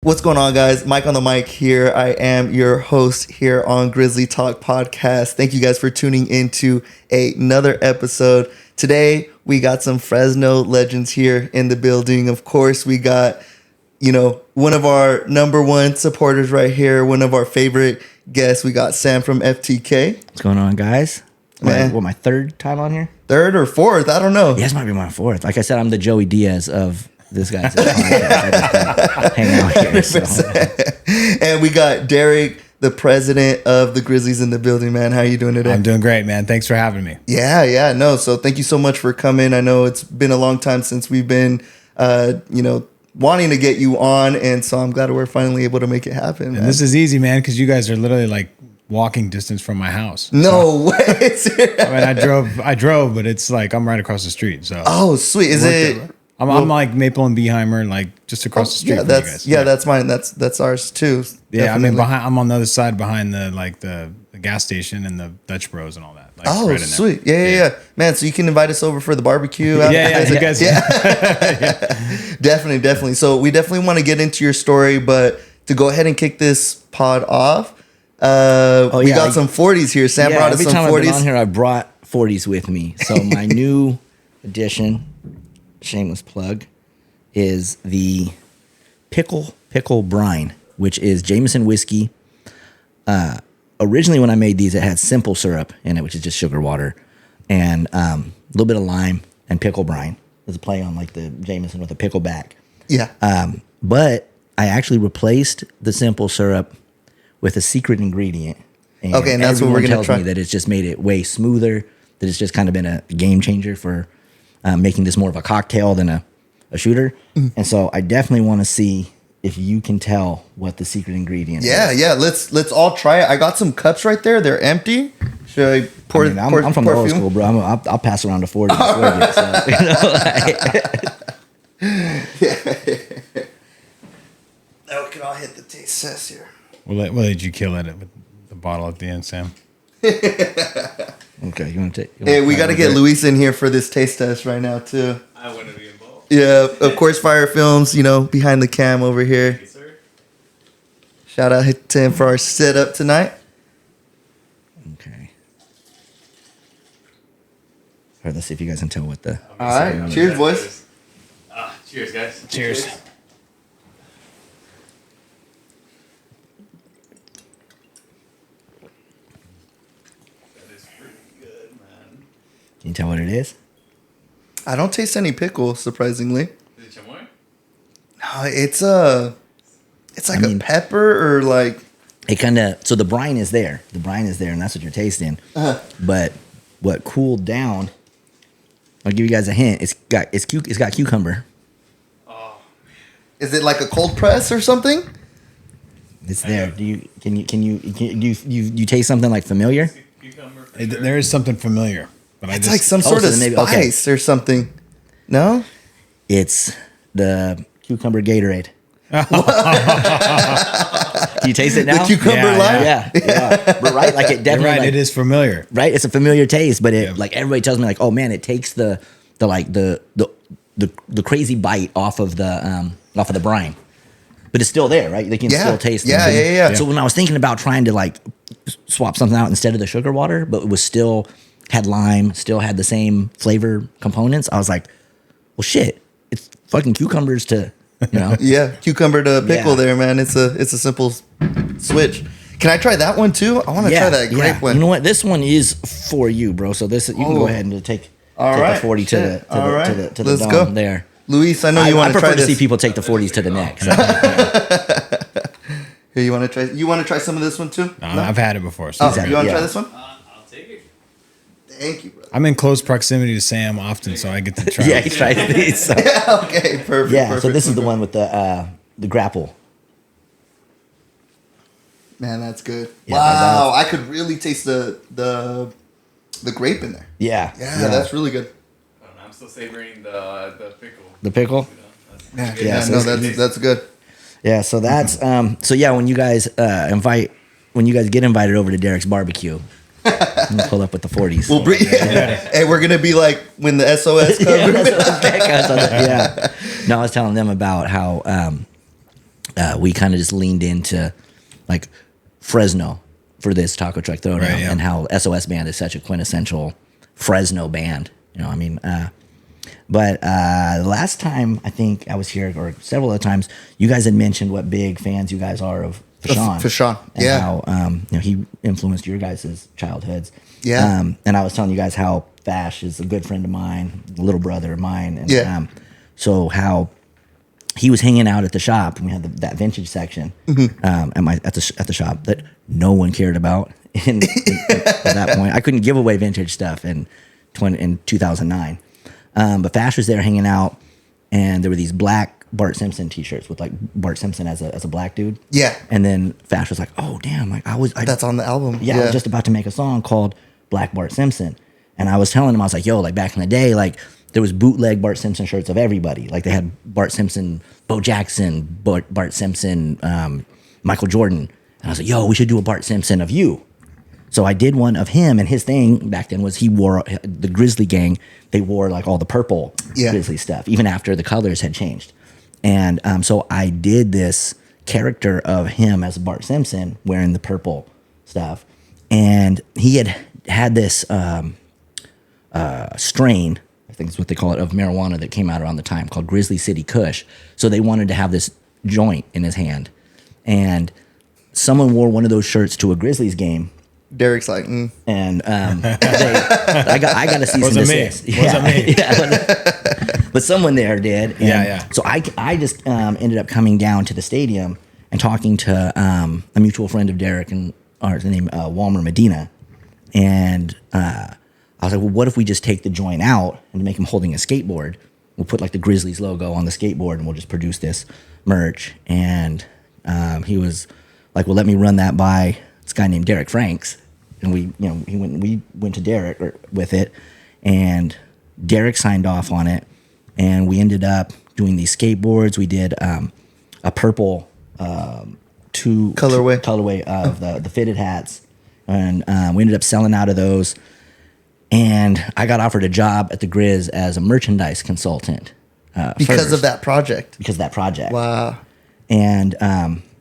What's going on, guys? Mike on the mic here. I am your host here on GrizzlyTalk Podcast. Thank you guys for tuning into another episode. Today, we got some Fresno legends here in the building. Of course, we got, one of our number one supporters right here, one of our favorite guests. We got Sam from FTK. What's going on, guys? Man. My third time on here? Third or fourth? I don't know. Yeah, this might be my fourth. Like I said, I'm the Joey Diaz of this guy's podcast. Hang out here. So. And we got Derek, the president of the Grizzlies, in the building, man. How you doing today? I'm doing great, man. Thanks for having me. Yeah. No, so thank you so much for coming. I know it's been a long time since we've been, wanting to get you on. And so I'm glad we're finally able to make it happen. And this is easy, man, because you guys are literally like walking distance from my house. No way. I drove, but it's like I'm right across the street. So sweet. Is it? I'm like Maple and Beeheimer, like just across the street from you guys. Yeah, that's mine. That's ours too. Yeah, Definitely. I'm on the other side behind the gas station and the Dutch Bros and all that. Like, right in there. Sweet. Yeah. Man, so you can invite us over for the barbecue. You guys. Definitely. So we definitely want to get into your story, but to go ahead and kick this pod off, we got some 40s here. Sam brought us some 40s. Every time I've been on here, I brought 40s with me. So my new addition, shameless plug, is the pickle brine, which is Jameson whiskey. Originally, when I made these, it had simple syrup in it, which is just sugar water, and a little bit of lime and pickle brine. There's a play on like the Jameson with a pickle back. Yeah. But I actually replaced the simple syrup with a secret ingredient. And that's what we're gonna try. Me that it's just made it way smoother. That it's just kind of been a game changer for making this more of a cocktail than a shooter. And so I definitely want to see if you can tell what the secret ingredient is. Yeah. Let's all try it. I got some cups right there. They're empty. Should I pour? I'm from the old school, bro. I'll pass around to 40. Now we can all hit the taste test here. We'll let you kill it with the bottle at the end, Sam. Okay, you want to take? Hey, we got to get Luis in here for this taste test right now too. I want to be involved. Yeah, of course, Fire Films. Behind the cam over here. Yes, sir. Shout out to him for our setup tonight. Okay. All right, let's see if you guys can tell what the. All right, cheers, boys. Cheers, guys. Cheers. Can you tell what it is? I don't taste any pickle, surprisingly. Is it chamoy? No, it's like a pepper or like. It kind of, so the brine is there. The brine is there, and that's what you're tasting. But what cooled down, I'll give you guys a hint. It's got cucumber. Oh, Is it like a cold press or something? It's there. Can you taste something like familiar? cucumber. There is something familiar, but It's like some sort of spice or something. No? It's the cucumber Gatorade. Do you taste it now? The cucumber lime? Yeah. But right, like it definitely. You're right, like, it is familiar. Right, it's a familiar taste, but it like everybody tells me like, oh man, it takes the crazy bite off of the brine, but it's still there, right? They can still taste. Yeah. So when I was thinking about trying to like swap something out instead of the sugar water, but it was still had lime, still had the same flavor components, I was like, well, shit, it's fucking cucumbers to. Yeah, cucumber to pickle there, man. It's a simple switch. Can I try that one too? I want to try that grape one. You know what? This one is for you, bro. So this you can go ahead and take the 40 to the Let's dome go there. Luis, I know you want to try I prefer to this. see people take the 40s to the neck. So. Here, you want to try? You want to try some of this one too? No? I've had it before. So you want to try this one? I'll take it. Thank you, brother. I'm in close proximity to Sam often, so I get to try. Yeah, he tries these. So. Okay, perfect. Yeah, perfect, so this is the one with the grapple. Man, that's good. Yeah, wow, I could really taste the grape in there. Yeah, That's really good. I don't know, I'm still savoring the pickle. The pickle? No, that's good. Yeah, so that's when you guys get invited over to Derek's barbecue, we'll pull up with the 40s. We'll bring. Hey, we're gonna be like when the SOS comes. Yeah. No, I was telling them about how we kind of just leaned into like Fresno for this Taco Truck Throwdown, Right, yeah. and how SOS Band is such a quintessential Fresno band. You know, I mean, but the last time I think I was here, or several other times, you guys had mentioned what big fans you guys are of Fashawn. Fashawn, And yeah. how he influenced your guys' childhoods. Yeah. And I was telling you guys how Fash is a good friend of mine, a little brother of mine. And Yeah. so how he was hanging out at the shop, and we had that vintage section at the shop that no one cared about at that point. I couldn't give away vintage stuff in 2009. But Fash was there hanging out, and there were these black Bart Simpson T-shirts with like Bart Simpson as a black dude. Yeah. And then Fash was like, "Oh damn! Like That's on the album. I was just about to make a song called Black Bart Simpson." And I was telling him, I was like, "Yo, like back in the day, like there was bootleg Bart Simpson shirts of everybody. Like they had Bart Simpson, Bo Jackson, Bart Simpson, Michael Jordan." And I was like, "Yo, we should do a Bart Simpson of you." So I did one of him, and his thing back then was he wore the Grizzly gang. They wore like all the purple Grizzly stuff, even after the colors had changed. And so I did this character of him as Bart Simpson wearing the purple stuff, and he had this strain, I think is what they call it, of marijuana that came out around the time called Grizzly City Kush. So they wanted to have this joint in his hand, and someone wore one of those shirts to a Grizzlies game. Derek's like, And I got to cease and Wasn't me. desist. Wasn't me. But someone there did. And Yeah. So I just ended up coming down to the stadium and talking to a mutual friend of Derek and his name Walmer Medina, and I was like, well, what if we just take the joint out and make him holding a skateboard? We'll put like the Grizzlies logo on the skateboard, and we'll just produce this merch. And he was like, well, let me run that by this guy named Derek Franks. And we went to Derek with it, and Derek signed off on it, and we ended up doing these skateboards. We did a purple colorway of the fitted hats, and we ended up selling out of those. And I got offered a job at the Grizz as a merchandise consultant because of that project. Because of that project. Wow. And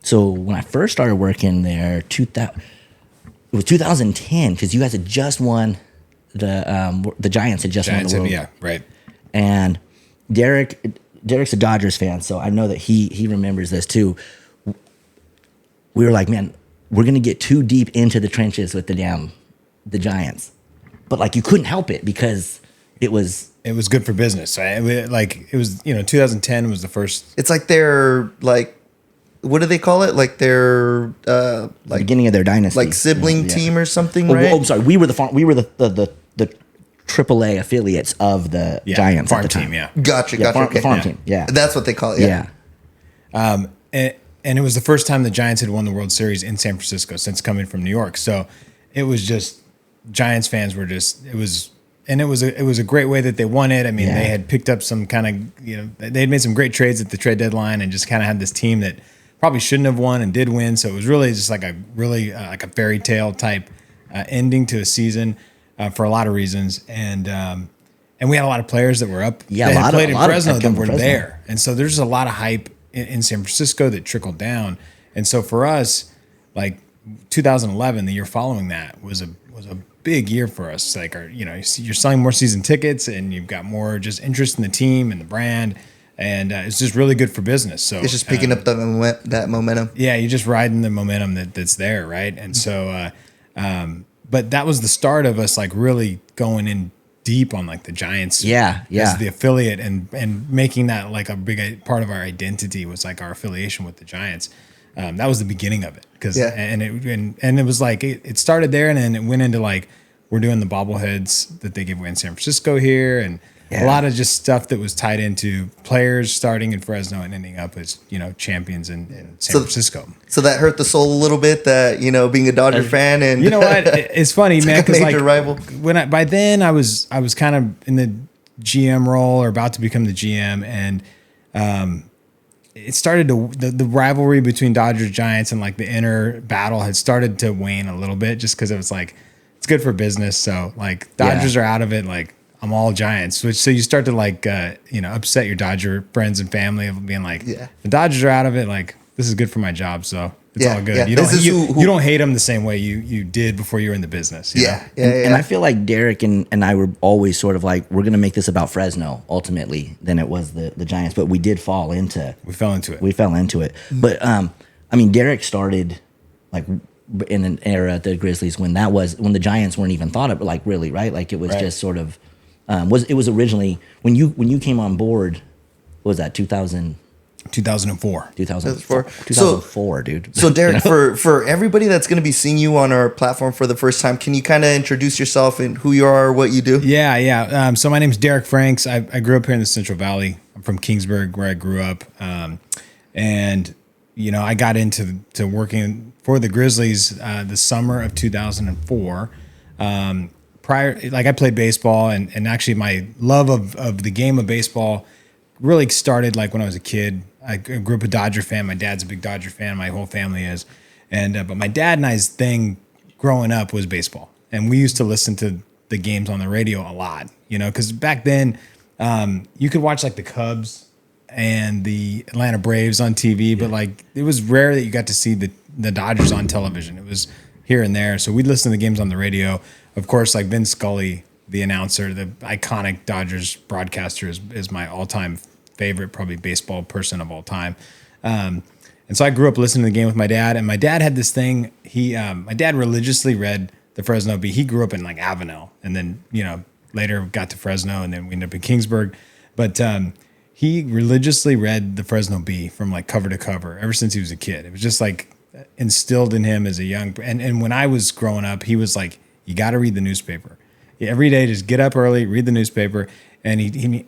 so when I first started working there, it was 2010, because you guys had just won the Giants had just won the World. Yeah, right. And Derek's a Dodgers fan, so I know that he remembers this too. We were like, man, we're gonna get too deep into the trenches with the Giants, but like you couldn't help it because it was good for business. Right? It was 2010 was the first. It's like they're like, what do they call it? Like they're like beginning of their dynasty, like sibling team or something, Oh, right? I'm sorry. We were the AAA affiliates of the Giants farm at the time. team. Yeah. Gotcha. Farm team. Yeah, That's what they call it. Yeah. And it was the first time the Giants had won the World Series in San Francisco since coming from New York. So it was just Giants fans were just it was a great way that they won it. I mean, they had picked up some kind of they had made some great trades at the trade deadline and just kind of had this team that probably shouldn't have won and did win. So it was really just like a like a fairy tale type ending to a season for a lot of reasons. And we had a lot of players that were up. Yeah, that a lot had played of in Fresno had that come were from Fresno. there. And so there's a lot of hype in San Francisco that trickled down. And so for us, like 2011, the year following that was a big year for us. Like you're selling more season tickets and you've got more just interest in the team and the brand. And it's just really good for business. So It's just picking up that momentum. yeah, you're just riding the momentum that's there, right? And so, but that was the start of us like really going in deep on like the Giants, as the affiliate and making that like a big part of our identity was like our affiliation with the Giants. That was the beginning of it and it was like it started there and then it went into like we're doing the bobbleheads that they give away in San Francisco here and. A lot of just stuff that was tied into players starting in Fresno and ending up as, champions in San Francisco. So that hurt the soul a little bit that, being a Dodger fan and You know what? It's funny, man, like a because major rival. By then I was kind of in the GM role or about to become the GM and it started to the rivalry between Dodgers Giants and like the inner battle had started to wane a little bit just because it was like it's good for business. So like Dodgers are out of it, like I'm all Giants, so you start to like upset your Dodger friends and family of being like, the Dodgers are out of it, like this is good for my job, so it's Yeah, all good. yeah. You This don't is you, who- you don't hate them the same way you did before you were in the business. You know? And I feel like Derek and I were always sort of like, we're going to make this about Fresno ultimately than it was the Giants, but we did fall into We fell into it. We fell into it. But I mean, Derek started like in an era at the Grizzlies when the Giants weren't even thought of, like really, right? Like it was Right. just sort of it was originally when you came on board. What was that 2004. 2004, dude. So Derek, for everybody that's going to be seeing you on our platform for the first time, can you kind of introduce yourself and who you are, what you do? Yeah. So my name's Derek Franks. I grew up here in the Central Valley. I'm from Kingsburg, where I grew up. And you know, I got into working for the Grizzlies the summer of 2004. Like I played baseball, and actually my love of the game of baseball really started like when I was a kid. I grew up a Dodger fan. My dad's a big Dodger fan. My whole family is. But my dad and I's thing growing up was baseball. And we used to listen to the games on the radio a lot, you know, because back then you could watch like the Cubs and the Atlanta Braves on TV, but like it was rare that you got to see the Dodgers on television. It was here and there. So we'd listen to the games on the radio. Of course, like Vin Scully, the announcer, the iconic Dodgers broadcaster is my all-time favorite, probably baseball person of all time. And so I grew up listening to the game with my dad, and my dad had this thing. My dad religiously read the Fresno Bee. He grew up in like Avenel, and then, you know, later got to Fresno, and then we ended up in Kingsburg. But he religiously read the Fresno Bee from like cover to cover ever since he was a kid. It was just like instilled in him as a young, and when I was growing up, he was like, you got to read the newspaper. Every day, just get up early, read the newspaper. And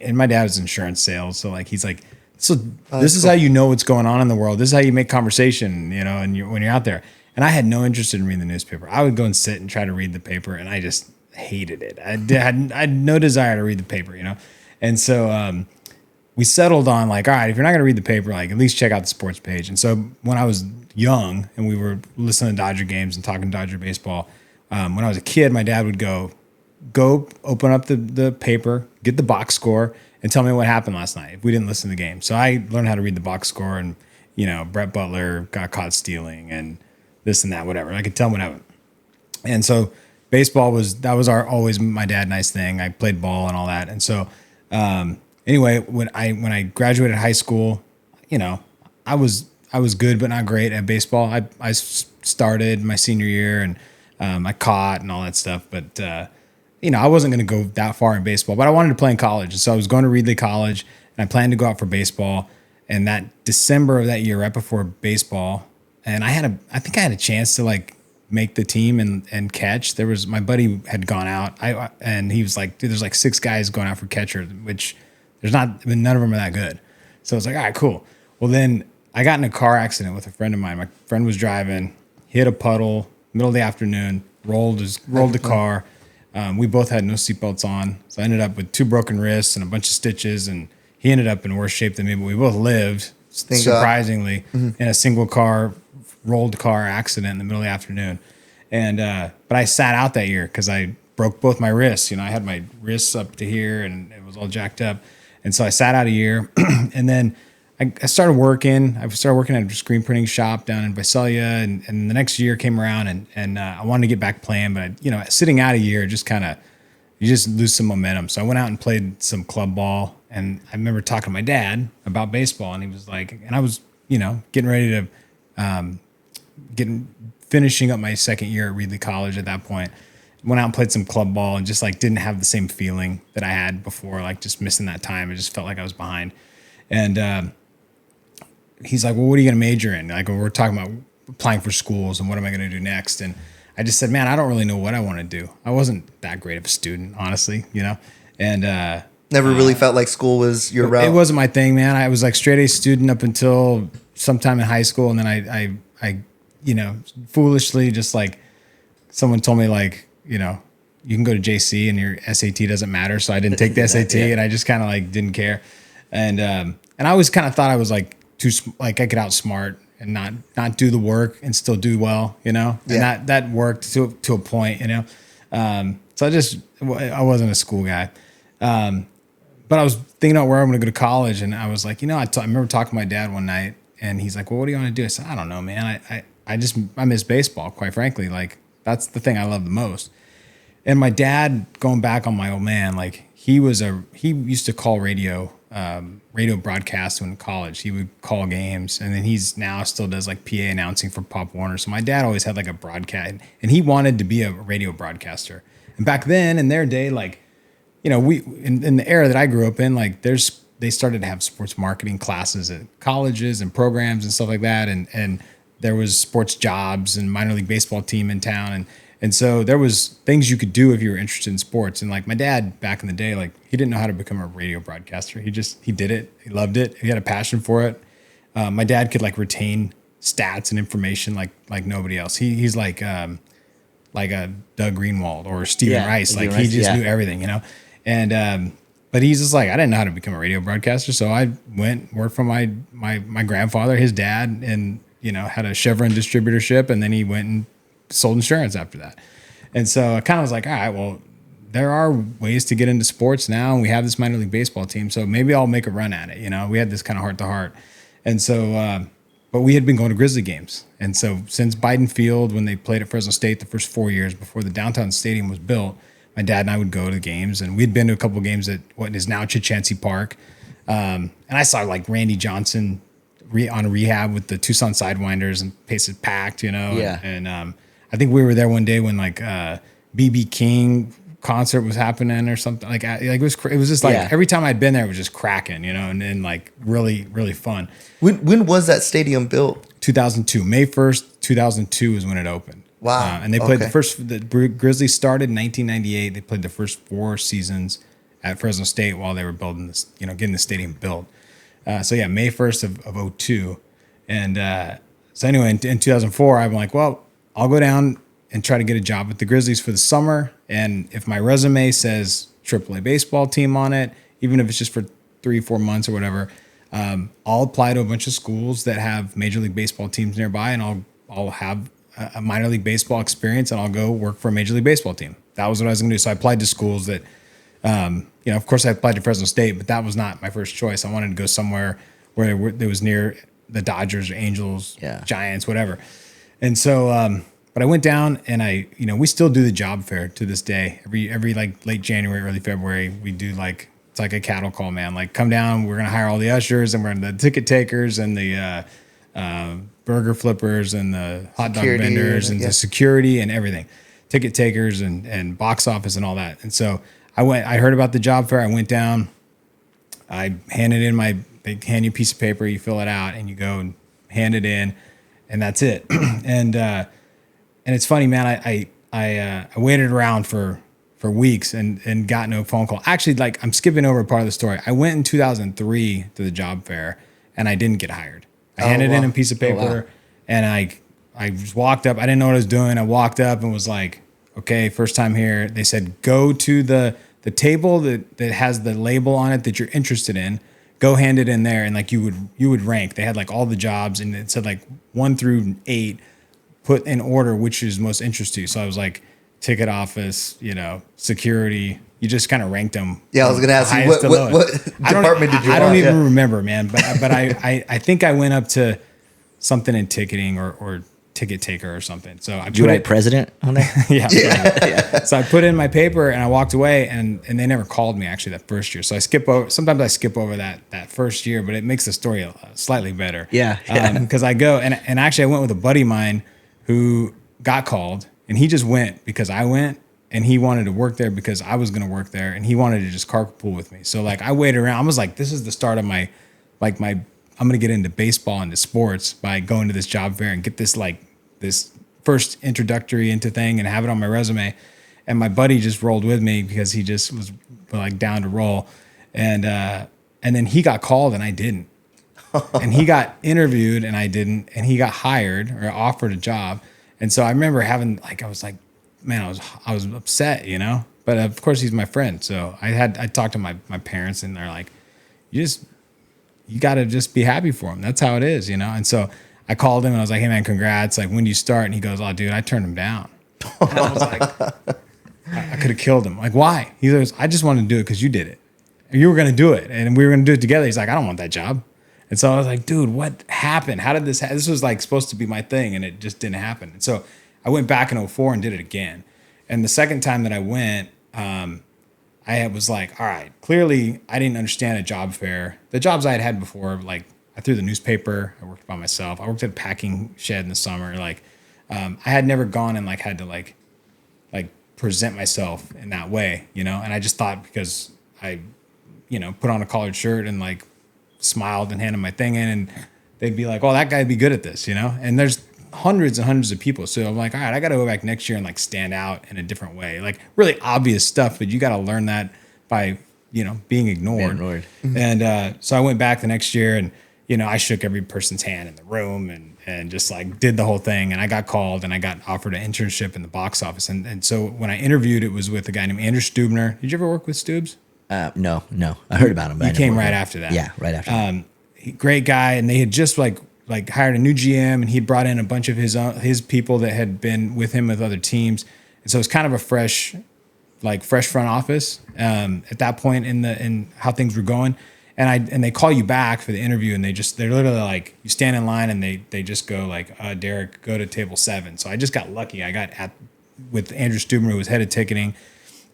and my dad was insurance sales. So like, he's like, so this is how you know what's going on in the world. This is how you make conversation, you know, and when you're out there. And I had no interest in reading the newspaper. I would go and sit and try to read the paper, and I just hated it. I had no desire to read the paper, you know? And so we settled on like, all right, if you're not going to read the paper, like at least check out the sports page. And so when I was young and we were listening to Dodger games and talking Dodger baseball, when I was a kid, my dad would go open up the paper, get the box score, and tell me what happened last night if we didn't listen to the game. So I learned how to read the box score, and, you know, Brett Butler got caught stealing and this and that, whatever. I could tell him what happened. And so baseball was always my dad and I's thing. I played ball and all that. And so anyway, when I graduated high school, you know, I was good but not great at baseball. I started my senior year, and I caught and all that stuff, but you know, I wasn't going to go that far in baseball, but I wanted to play in college. And so I was going to Reedley College, and I planned to go out for baseball. And that December of that year, right before baseball, and I think I had a chance to like make the team and catch. My buddy had gone out, and he was like, dude, there's like 6 guys going out for catcher, which none of them are that good. So I was like, all right, cool. Well, then I got in a car accident with a friend of mine. My friend was driving, hit a puddle, middle of the afternoon, rolled the car. We both had no seatbelts on. So I ended up with 2 broken wrists and a bunch of stitches, and he ended up in worse shape than me, but we both lived, surprisingly, in a rolled car accident in the middle of the afternoon. And but I sat out that year because I broke both my wrists. You know, I had my wrists up to here, and it was all jacked up. And so I sat out a year, and then I started working. I started working at a screen printing shop down in Visalia, and the next year came around, and I wanted to get back playing, but you know, sitting out a year just kind of, you just lose some momentum. So I went out and played some club ball, and I remember talking to my dad about baseball, and he was like, and I was, you know, getting ready to finishing up my second year at Reedley College at that point. Went out and played some club ball, and just like didn't have the same feeling that I had before, like just missing that time. I just felt like I was behind, and he's like, well, what are you going to major in? Like, we're talking about applying for schools and what am I going to do next? And I just said, man, I don't really know what I want to do. I wasn't that great of a student, honestly, you know? And never really felt like school was your route. It wasn't my thing, man. I was like straight A student up until sometime in high school. And then I you know, foolishly just like someone told me like, you know, you can go to JC and your SAT doesn't matter. So I didn't take the SAT and I just kind of like didn't care. And I always kind of thought I was like, I could outsmart and not do the work and still do well, you know? Yeah. And that worked to a point, you know? So I wasn't a school guy. But I was thinking about where I'm going to go to college, and I was like, you know, I remember talking to my dad one night, and he's like, well, what do you want to do? I said, I don't know, man. I miss baseball, quite frankly. Like, that's the thing I love the most. And my dad, going back on my old man, like he used to call radio broadcasts in college. He would call games, and then he's now still does like PA announcing for Pop Warner. So my dad always had like a broadcast, and he wanted to be a radio broadcaster. And back then in their day, like, in the era that I grew up in, like they started to have sports marketing classes at colleges and programs and stuff like that. And there was sports jobs and minor league baseball team in town. And so there was things you could do if you were interested in sports. And like my dad back in the day, like he didn't know how to become a radio broadcaster. He did it. He loved it. He had a passion for it. My dad could like retain stats and information like nobody else. He's like a Doug Greenwald or Stephen Rice. Like he just knew everything, And but he's just like, I didn't know how to become a radio broadcaster. So I worked for my grandfather, his dad, and had a Chevron distributorship, and then he went and sold insurance after that. And so I kind of was like, all right, well, there are ways to get into sports now, and we have this minor league baseball team, so maybe I'll make a run at it. We had this kind of heart to heart. And so, but we had been going to Grizzly games. And so since Biden Field, when they played at Fresno State the first 4 years before the downtown stadium was built, my dad and I would go to the games, and we'd been to a couple of games at what is now Chachansey Park. And I saw like Randy Johnson on rehab with the Tucson Sidewinders, and pace it packed, Yeah. And I think we were there one day when like BB King concert was happening or something. Like it was just like every time I'd been there, it was just cracking, and then like really, really fun. When was that stadium built? 2002, May 1st, 2002 is when it opened. Wow. And they played the Grizzlies started in 1998. They played the first 4 seasons at Fresno State while they were building this, getting the stadium built. So yeah, May 1st of 02. And so anyway, in 2004, I'm like, well, I'll go down and try to get a job with the Grizzlies for the summer. And if my resume says AAA baseball team on it, even if it's just for 3-4 months or whatever, I'll apply to a bunch of schools that have Major League Baseball teams nearby, and I'll have a minor league baseball experience, and I'll go work for a Major League Baseball team. That was what I was going to do. So I applied to schools that, of course I applied to Fresno State, but that was not my first choice. I wanted to go somewhere where it was near the Dodgers or Angels, Giants, whatever. And so, but I went down, and we still do the job fair to this day. Every like late January, early February, we do it's like a cattle call, man. Like, come down, we're going to hire all the ushers, and we're the ticket takers and the burger flippers and the hot dog vendors and the security and everything, ticket takers and box office and all that. And so I heard about the job fair. I went down, I handed in they hand you a piece of paper, you fill it out, and you go and hand it in, and that's it. And it's funny, man, I waited around for weeks and got no phone call. Actually, like, I'm skipping over a part of the story. I went in 2003 to the job fair, and I didn't get hired. I handed in a piece of paper, and I just walked up. I didn't know what I was doing. I walked up and was like, okay, first time here. They said, go to the table that has the label on it that you're interested in. Go hand it in there, and like you would rank. They had like all the jobs, and it said like 1 through 8, put in order which is most interest to you. So I was like, ticket office, security. You just kind of ranked them. Yeah, I was going to ask you what department did you? I don't even remember, man. But I think I went up to something in ticketing or ticket taker or something. So I did you write president on there? Yeah. So I put in my paper and I walked away, and they never called me actually that first year. So sometimes I skip over that first year, but it makes the story slightly better. Yeah. Because I go and actually I went with a buddy of mine who got called, and he just went because I went. And he wanted to work there because I was going to work there, and he wanted to just carpool with me. So like I waited around. I was like, this is the start of I'm going to get into baseball and into sports by going to this job fair and get this first introductory into thing and have it on my resume. And my buddy just rolled with me because he just was like down to roll. And then he got called and I didn't. And he got interviewed and I didn't. And he got hired or offered a job. And so I remember I was like, man, I was upset, but of course he's my friend. So I talked to my parents, and they're like, you got to just be happy for him. That's how it is, And so I called him and I was like, hey man, congrats. Like, when do you start? And he goes, oh dude, I turned him down. And I was like, I could have killed him. Like, why? He goes, I just wanted to do it because you did it. You were going to do it and we were going to do it together. He's like, I don't want that job. And so I was like, dude, what happened? How did this happen? This was like supposed to be my thing, and it just didn't happen. And so I went back in '04 and did it again. And the second time that I went, I was like, all right, clearly I didn't understand a job fair. The jobs I had had before, like I threw the newspaper, I worked by myself. I worked at a packing shed in the summer. Like I had never gone and like had to like present myself in that way, you know? And I just thought because I, put on a collared shirt and like smiled and handed my thing in, and they'd be like, oh, that guy'd be good at this, And there's hundreds and hundreds of people. So I'm like, all right, I got to go back next year and like stand out in a different way. Like really obvious stuff, but you got to learn that by, being ignored. And so I went back the next year and, I shook every person's hand in the room and just like did the whole thing. And I got called and I got offered an internship in the box office. And so when I interviewed, it was with a guy named Andrew Stubner. Did you ever work with Stubes? No. I heard about him. But he came right after that. Yeah, right after that. Great guy. And they had just like hired a new GM, and he'd brought in a bunch of his people that had been with him with other teams. And so it's kind of a fresh front office at that point in how things were going. And they call you back for the interview, and they're literally like, you stand in line and they just go like, Derek, go to table 7. So I just got lucky. I got with Andrew Stubner, who was head of ticketing,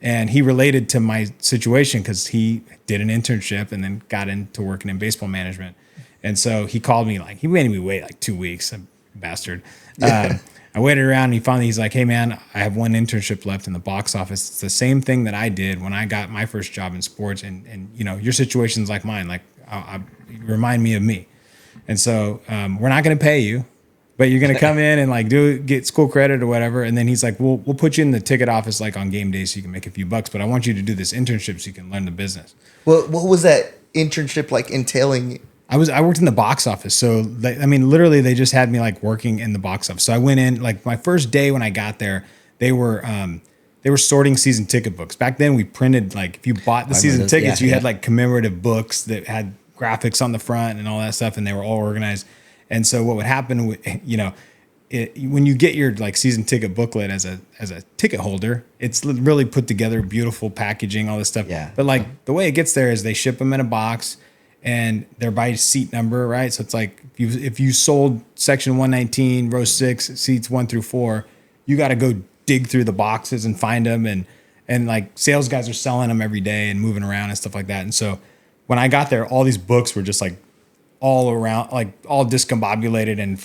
and he related to my situation because he did an internship and then got into working in baseball management. And so he called me, he made me wait like 2 weeks, a bastard. I waited around, and he's like, hey man, I have one internship left in the box office. It's the same thing that I did when I got my first job in sports. And your situation's like mine. Like, remind me of me. And so we're not going to pay you, but you're going to come in and get school credit or whatever. And then he's like, we'll put you in the ticket office like on game day so you can make a few bucks. But I want you to do this internship so you can learn the business. Well, what was that internship like entailing? I worked in the box office. So literally they just had me like working in the box office. So I went in like my first day when I got there, they were sorting season ticket books. Back then we printed, like if you bought the season tickets, you had like commemorative books that had graphics on the front and all that stuff, and they were all organized. And so what would happen, when you get your like season ticket booklet as a ticket holder, it's really put together, beautiful packaging, all this stuff. Yeah. But like the way it gets there is they ship them in a box, and they're by seat number, right? So it's like if you sold section 119, row 6, seats 1 through 4, you got to go dig through the boxes and find them, and like sales guys are selling them every day and moving around and stuff like that. And so when I got there, all these books were just like all around, like all discombobulated and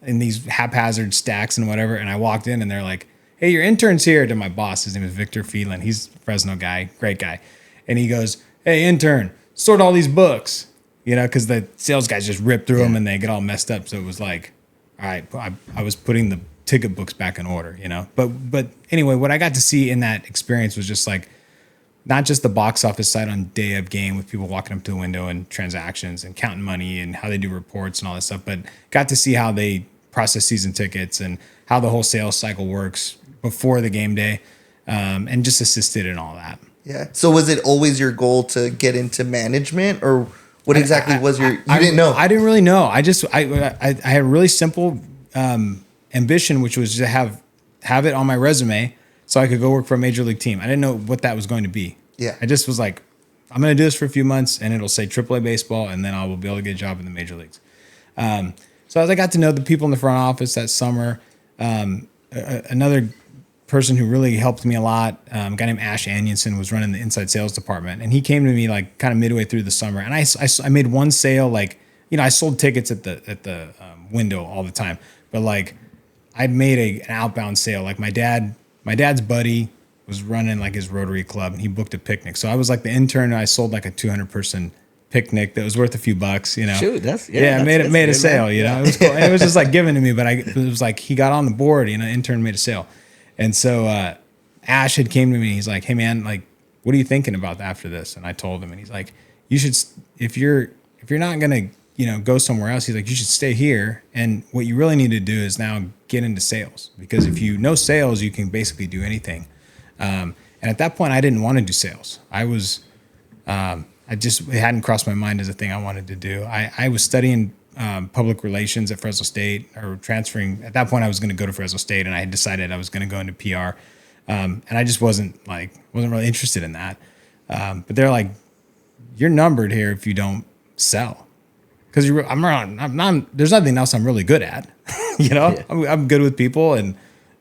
in these haphazard stacks and whatever. And I walked in and they're like, hey, your intern's here, to my boss. His name is Victor Phelan. He's a Fresno guy, great guy. And he goes, hey, intern, sort all these books, because the sales guys just rip through them and they get all messed up. So it was like, all right, I was putting the ticket books back in order, But anyway, what I got to see in that experience was just like, not just the box office side on day of game with people walking up to the window and transactions and counting money and how they do reports and all that stuff, but got to see how they process season tickets and how the whole sales cycle works before the game day, and just assisted in all that. Yeah. So was it always your goal to get into management, or what exactly was your? You didn't know. I didn't really know. I had a really simple ambition, which was to have it on my resume so I could go work for a major league team. I didn't know what that was going to be. Yeah. I just was like, I'm going to do this for a few months, and it'll say AAA baseball, and then I will be able to get a job in the major leagues. So as I got to know the people in the front office that summer, another person who really helped me a lot, a guy named Ash Anionson, was running the inside sales department, and he came to me like kind of midway through the summer, and I made one sale, like I sold tickets at the window all the time, but like I made an outbound sale. Like my dad's buddy was running like his Rotary Club, and he booked a picnic, so I was like the intern. And I sold like a 200-person picnic that was worth a few bucks. Shoot, I made a sale. Man. It was cool. And it was just like given to me, but it was like he got on the board. Intern made a sale. And so Ash had came to me. He's like, hey, man, like, what are you thinking about after this? And I told him, and he's like, you should, if you're not going to, go somewhere else, he's like, you should stay here. And what you really need to do is now get into sales, because if you know sales, you can basically do anything. And at that point, I didn't want to do sales. It hadn't crossed my mind as a thing I wanted to do. I was studying public relations at Fresno State, or transferring. At that point, I was going to go to Fresno State, and I had decided I was going to go into PR. And I just wasn't really interested in that. But they're like, you're numbered here if you don't sell. because there's nothing else I'm really good at. I'm good with people, and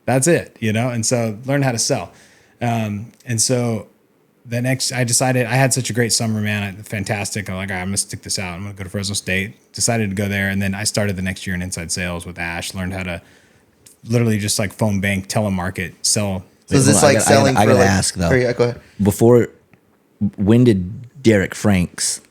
that's it. And so learn how to sell. And so I decided I had such a great summer, man. Fantastic. I'm like, all right, I'm gonna stick this out. I'm gonna go to Fresno State. Decided to go there, and then I started the next year in inside sales with Ash. Learned how to literally just like phone bank, telemarket, sell. So is this like selling? I gotta ask though. Yeah, go ahead. When did Derek Franks,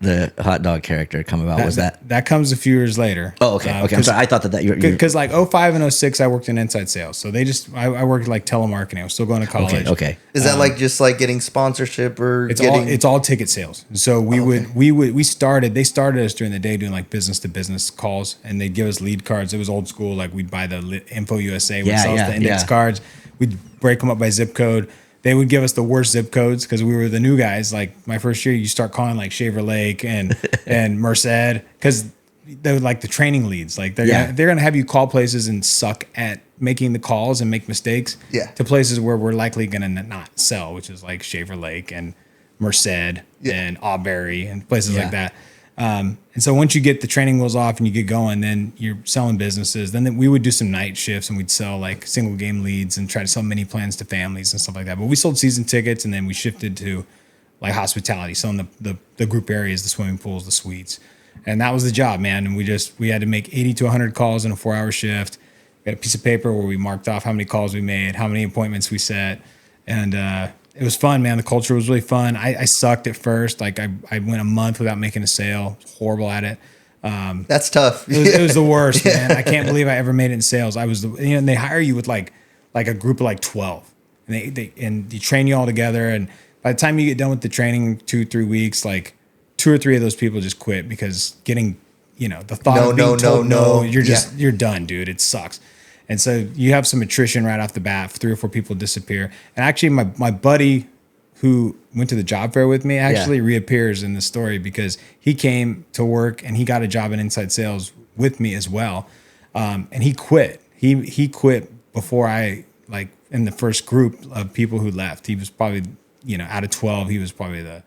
the hot dog character, come about? Was that comes a few years later? Oh, okay. Okay. I'm sorry. I thought that you're because like 05 and 06, I worked in inside sales. So I worked like telemarketing. I was still going to college. Okay. Is that like just like getting sponsorship or it's all ticket sales. So they started us during the day doing like business to business calls, and they'd give us lead cards. It was old school. Like we'd buy the Info USA, we'd sell us the index cards. We'd break them up by zip code. They would give us the worst zip codes because we were the new guys. Like my first year, you start calling like Shaver Lake and Merced because they would like the training leads. Like they're gonna have you call places and suck at making the calls and make mistakes. To places where we're likely gonna not sell, which is like Shaver Lake and Merced and Auberry and places like that. And so once you get the training wheels off and you get going, then you're selling businesses. Then we would do some night shifts and we'd sell like single game leads and try to sell mini plans to families and stuff like that. But we sold season tickets, and then we shifted to like hospitality, selling the group areas, the swimming pools, the suites. And that was the job, man. And we had to make 80 to 100 calls in a 4-hour shift. We had a piece of paper where we marked off how many calls we made, how many appointments we set. And, it was fun, man. The culture was really fun. I sucked at first. Like I went a month without making a sale. Horrible at it. That's tough. It was the worst, man. I can't believe I ever made it in sales. And they hire you with like a group of like 12, and they train you all together. And by the time you get done with the training, 2-3 weeks, like 2 or 3 of those people just quit because getting, the thought of being told no, you're done, dude. It sucks. And so you have some attrition right off the bat. 3 or 4 people disappear. And actually, my buddy who went to the job fair with me actually reappears in the story because he came to work and he got a job in inside sales with me as well. And he quit. He quit before like in the first group of people who left. He was probably, out of 12, he was probably the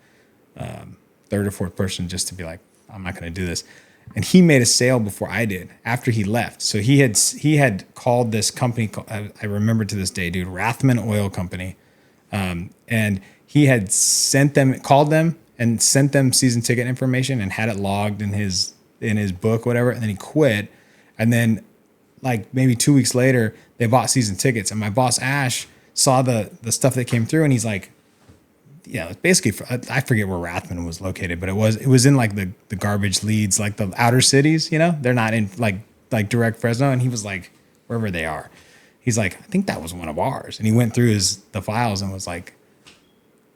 3rd or 4th person just to be like, I'm not going to do this. And he made a sale before I did after he left. So he had called this company, I remember to this day, dude, Rathman Oil Company. And he had called them and sent them season ticket information and had it logged in his book, whatever. And then he quit. And then like maybe 2 weeks later, they bought season tickets. And my boss, Ash, saw the stuff that came through, and he's like, basically, I forget where Rathman was located, but it was in like the garbage leads, like the outer cities, they're not in like direct Fresno. And he was like, wherever they are, he's like, I think that was one of ours. And he went through the files and was like,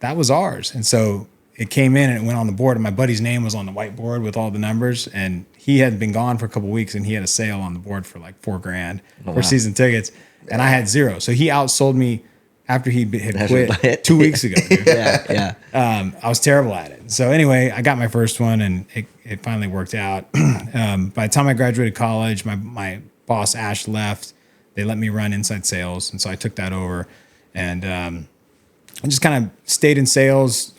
that was ours. And so it came in and it went on the board, and my buddy's name was on the whiteboard with all the numbers. And he had been gone for a couple of weeks, and he had a sale on the board for like $4,000 for season tickets. And I had 0. So he outsold me after he had quit 2 weeks ago. Dude. I was terrible at it. So anyway, I got my first one, and it finally worked out. By the time I graduated college, my boss, Ash, left. They let me run inside sales. And so I took that over, and I just kind of stayed in sales.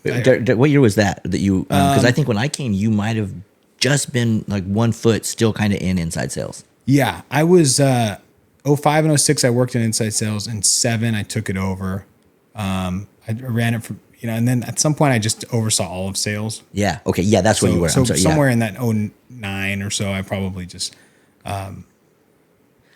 What year was that you, because I think when I came, you might have just been like 1 foot still kind of in inside sales. Yeah, I was 05 and 06, I worked in inside sales. In 07, I took it over. I ran it for, and then at some point I just oversaw all of sales. Yeah. Okay. Yeah. That's where you were. So somewhere in that 09 or so, I probably just,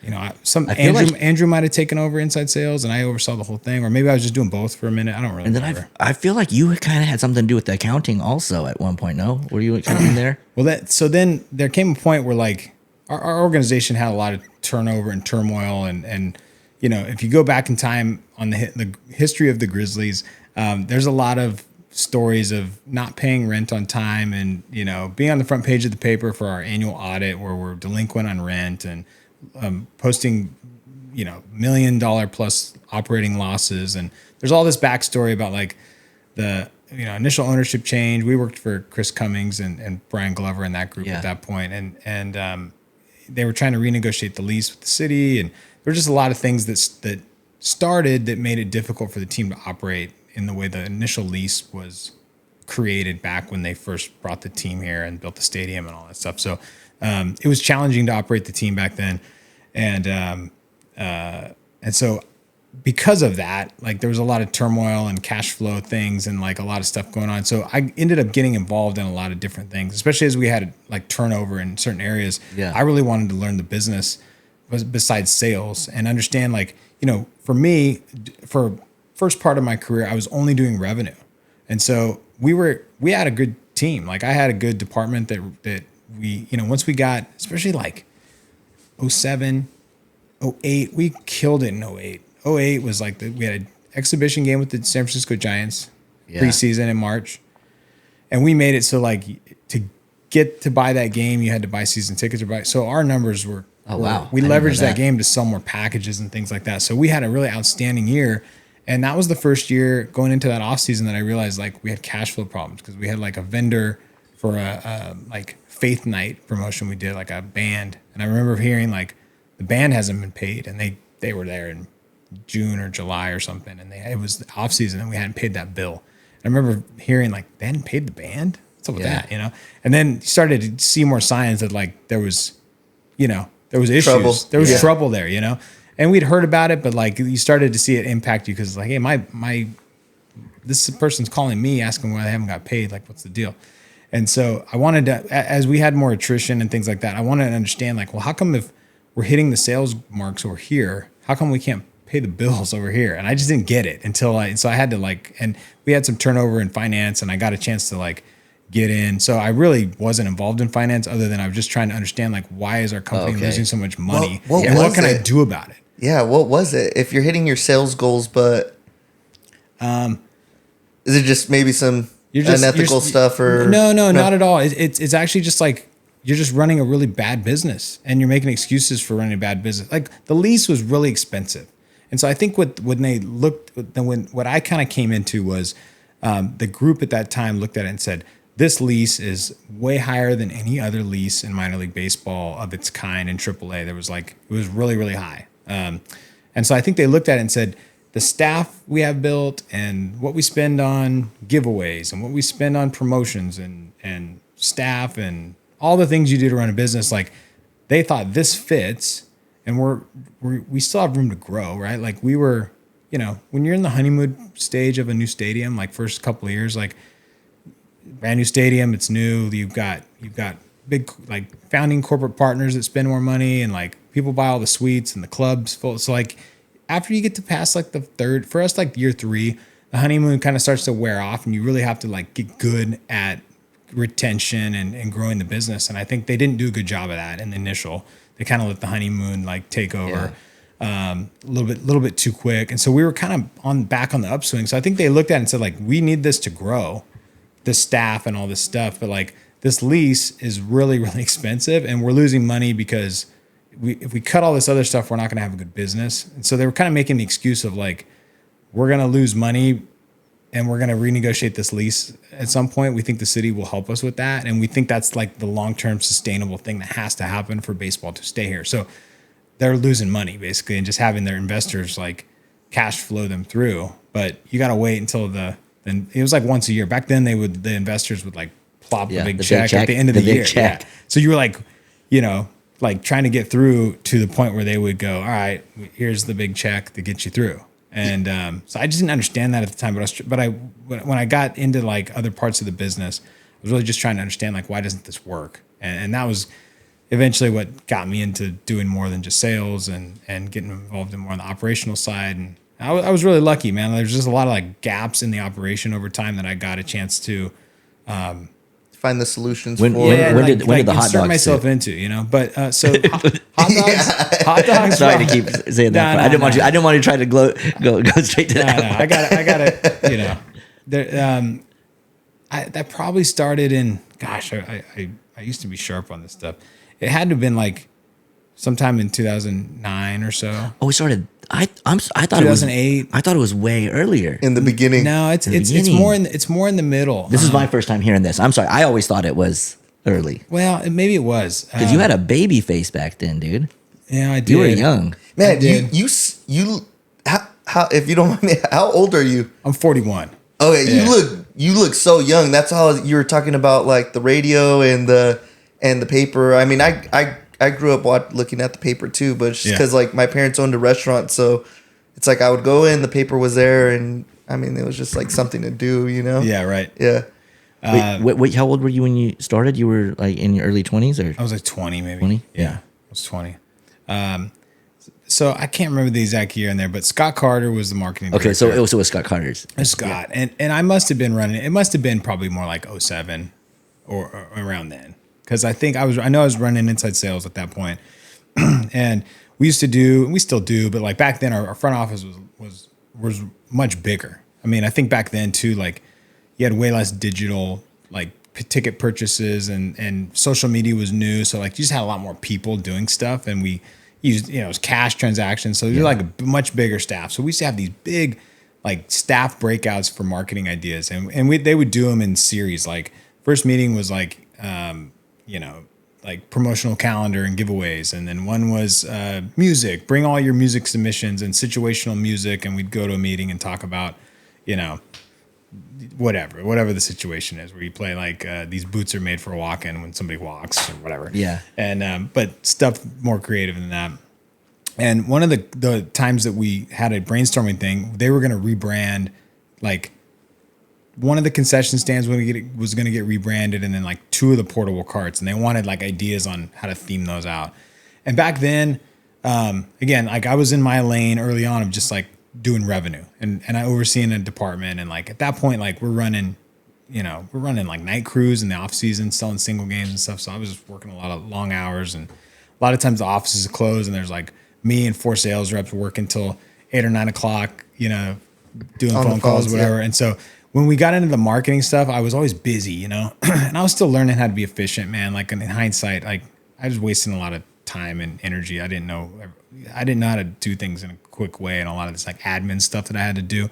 Andrew might have taken over inside sales and I oversaw the whole thing, or maybe I was just doing both for a minute. I don't really remember. I feel like you kind of had something to do with the accounting also at one point. No, were you kind of in there? Well, so then there came a point where like our organization had a lot of turnover and turmoil, and if you go back in time on the history of the Grizzlies, there's a lot of stories of not paying rent on time, and being on the front page of the paper for our annual audit where we're delinquent on rent, and posting $1 million plus operating losses. And there's all this backstory about like the initial ownership change. We worked for Chris Cummings and Brian Glover in that group at that point, and they were trying to renegotiate the lease with the city, and there were just a lot of things that started that made it difficult for the team to operate in the way the initial lease was created back when they first brought the team here and built the stadium and all that stuff. So it was challenging to operate the team back then. And so because of that, like there was a lot of turmoil and cash flow things and like a lot of stuff going on. So I ended up getting involved in a lot of different things, especially as we had like turnover in certain areas. Yeah. I really wanted to learn the business besides sales and understand, like, you know, for me, for first part of my career, I was only doing revenue. And so we had a good team. Like I had a good department that we, you know, once we got, especially like 07, 08, we killed it in 08. 08 was like we had an exhibition game with the San Francisco Giants preseason in March. And we made it so like to get to buy that game, you had to buy season tickets or buy. So our numbers were, we leveraged that game to sell more packages and things like that. So we had a really outstanding year. And that was the first year going into that off season that I realized like we had cash flow problems because we had like a vendor for a like Faith Night promotion we did, like a band. And I remember hearing like the band hasn't been paid, and they were there in June or July or something, and it was the off season and we hadn't paid that bill. I remember hearing like they hadn't paid the band. What's up with that, you know? And then you started to see more signs that like there was, you know, there was issues. Trouble. There was trouble there, you know? And we'd heard about it, but like you started to see it impact you because like, hey, this person's calling me asking why they haven't got paid. Like, what's the deal? And so I wanted to, as we had more attrition and things like that, I wanted to understand like, well, how come if we're hitting the sales marks over here, how come we can't pay the bills over here? And I just didn't get it so I had to like, and we had some turnover in finance and I got a chance to like get in. So I really wasn't involved in finance other than I was just trying to understand like, why is our company losing so much money and what can I do about it? Yeah. What was it? If you're hitting your sales goals, but is it just maybe some unethical stuff or no, not at all. It's actually just like, you're just running a really bad business and you're making excuses for running a bad business. Like the lease was really expensive. And so I think what I kind of came into was the group at that time looked at it and said, this lease is way higher than any other lease in minor league baseball of its kind in AAA. There was like, it was really, really high. And so I think they looked at it and said, the staff we have built and what we spend on giveaways and what we spend on promotions and staff and all the things you do to run a business, like they thought this fits. And we still have room to grow, right? Like we were, you know, when you're in the honeymoon stage of a new stadium, like first couple of years, like brand new stadium, it's new. You've got big like founding corporate partners that spend more money, and like people buy all the suites and the clubs full. So like after you get to pass like the third, for us like year 3, the honeymoon kind of starts to wear off, and you really have to like get good at retention and growing the business. And I think they didn't do a good job of that in the initial. They kind of let the honeymoon like take over a little bit too quick. And so we were kind of back on the upswing. So I think they looked at it and said like, we need this to grow, the staff and all this stuff. But like this lease is really, really expensive and we're losing money because if we cut all this other stuff, we're not going to have a good business. And so they were kind of making the excuse of like, we're going to lose money and we're going to renegotiate this lease at some point. We think the city will help us with that. And we think that's like the long-term sustainable thing that has to happen for baseball to stay here. So they're losing money basically and just having their investors like cash flow them through. But you got to wait until then it was like once a year. Back then the investors would like plop the big check at the end of the year. Yeah. So you were like, you know, like trying to get through to the point where they would go, all right, here's the big check to get you through. And so I just didn't understand that at the time, when I got into like other parts of the business, I was really just trying to understand like, why doesn't this work? And that was eventually what got me into doing more than just sales and getting involved in more on the operational side. And I was really lucky, man. There's just a lot of like gaps in the operation over time that I got a chance to find the solutions when for. when did the hot dogs myself into, you know? But so hot dogs. Sorry to keep saying that. I didn't want to try to go straight to that. No, I got it. You know, there, that probably started in. Gosh, I used to be sharp on this stuff. It had to have been like sometime in 2009 or so. Oh, we started. I thought 2008. I thought it was way earlier. In the beginning. No, it's more in the middle. This is my first time hearing this. I'm sorry. I always thought it was early. Well, maybe it was because you had a baby face back then, dude. Yeah, I did. You were young, man. You how if you don't mind me, how old are you? I'm 41. Okay, you look you look so young. That's how you were talking about like the radio and the paper. I mean, I grew up looking at the paper too, but just because like my parents owned a restaurant, so it's like I would go in, the paper was there, and I mean it was just like something to do, you know? Yeah, right. Yeah. Wait, how old were you when you started? You were like in your early 20s, or I was like 20 maybe. 20? Yeah, I was 20. So I can't remember the exact year in there, but Scott Carter was the marketing director. Okay, so it was Scott Carter's. Scott. And I must have been running, it must have been probably more like 07 or around then. Because I know I was running inside sales at that point. And we used to do, and we still do, but like back then our front office was much bigger. I mean, I think back then too, like you had way less digital like ticket purchases and social media was new. So like you just had a lot more people doing stuff, and we used, it was cash transactions. So you're like a much bigger staff. So we used to have these big like staff breakouts for marketing ideas, and they would do them in series. Like first meeting was like, like promotional calendar and giveaways. And then one was music, bring all your music submissions and situational music. And we'd go to a meeting and talk about, whatever the situation is, where you play like these boots are made for walking when somebody walks or whatever. Yeah. And, but stuff more creative than that. And one of the times that we had a brainstorming thing, they were going to rebrand, like one of the concession stands was going to get rebranded, and then like two of the portable carts, and they wanted like ideas on how to theme those out. And back then, again, like I was in my lane early on of just like doing revenue, and I overseeing a department. And like at that point, like we're running like night crews in the off season, selling single games and stuff. So I was just working a lot of long hours, and a lot of times the offices are closed, and there's like me and 4 sales reps working till 8 or 9 o'clock, doing phone calls, whatever. Yeah. And so when we got into the marketing stuff, I was always busy, and I was still learning how to be efficient, man. Like in hindsight, like I was wasting a lot of time and energy. I didn't know how to do things in a quick way, and a lot of this like admin stuff that I had to do.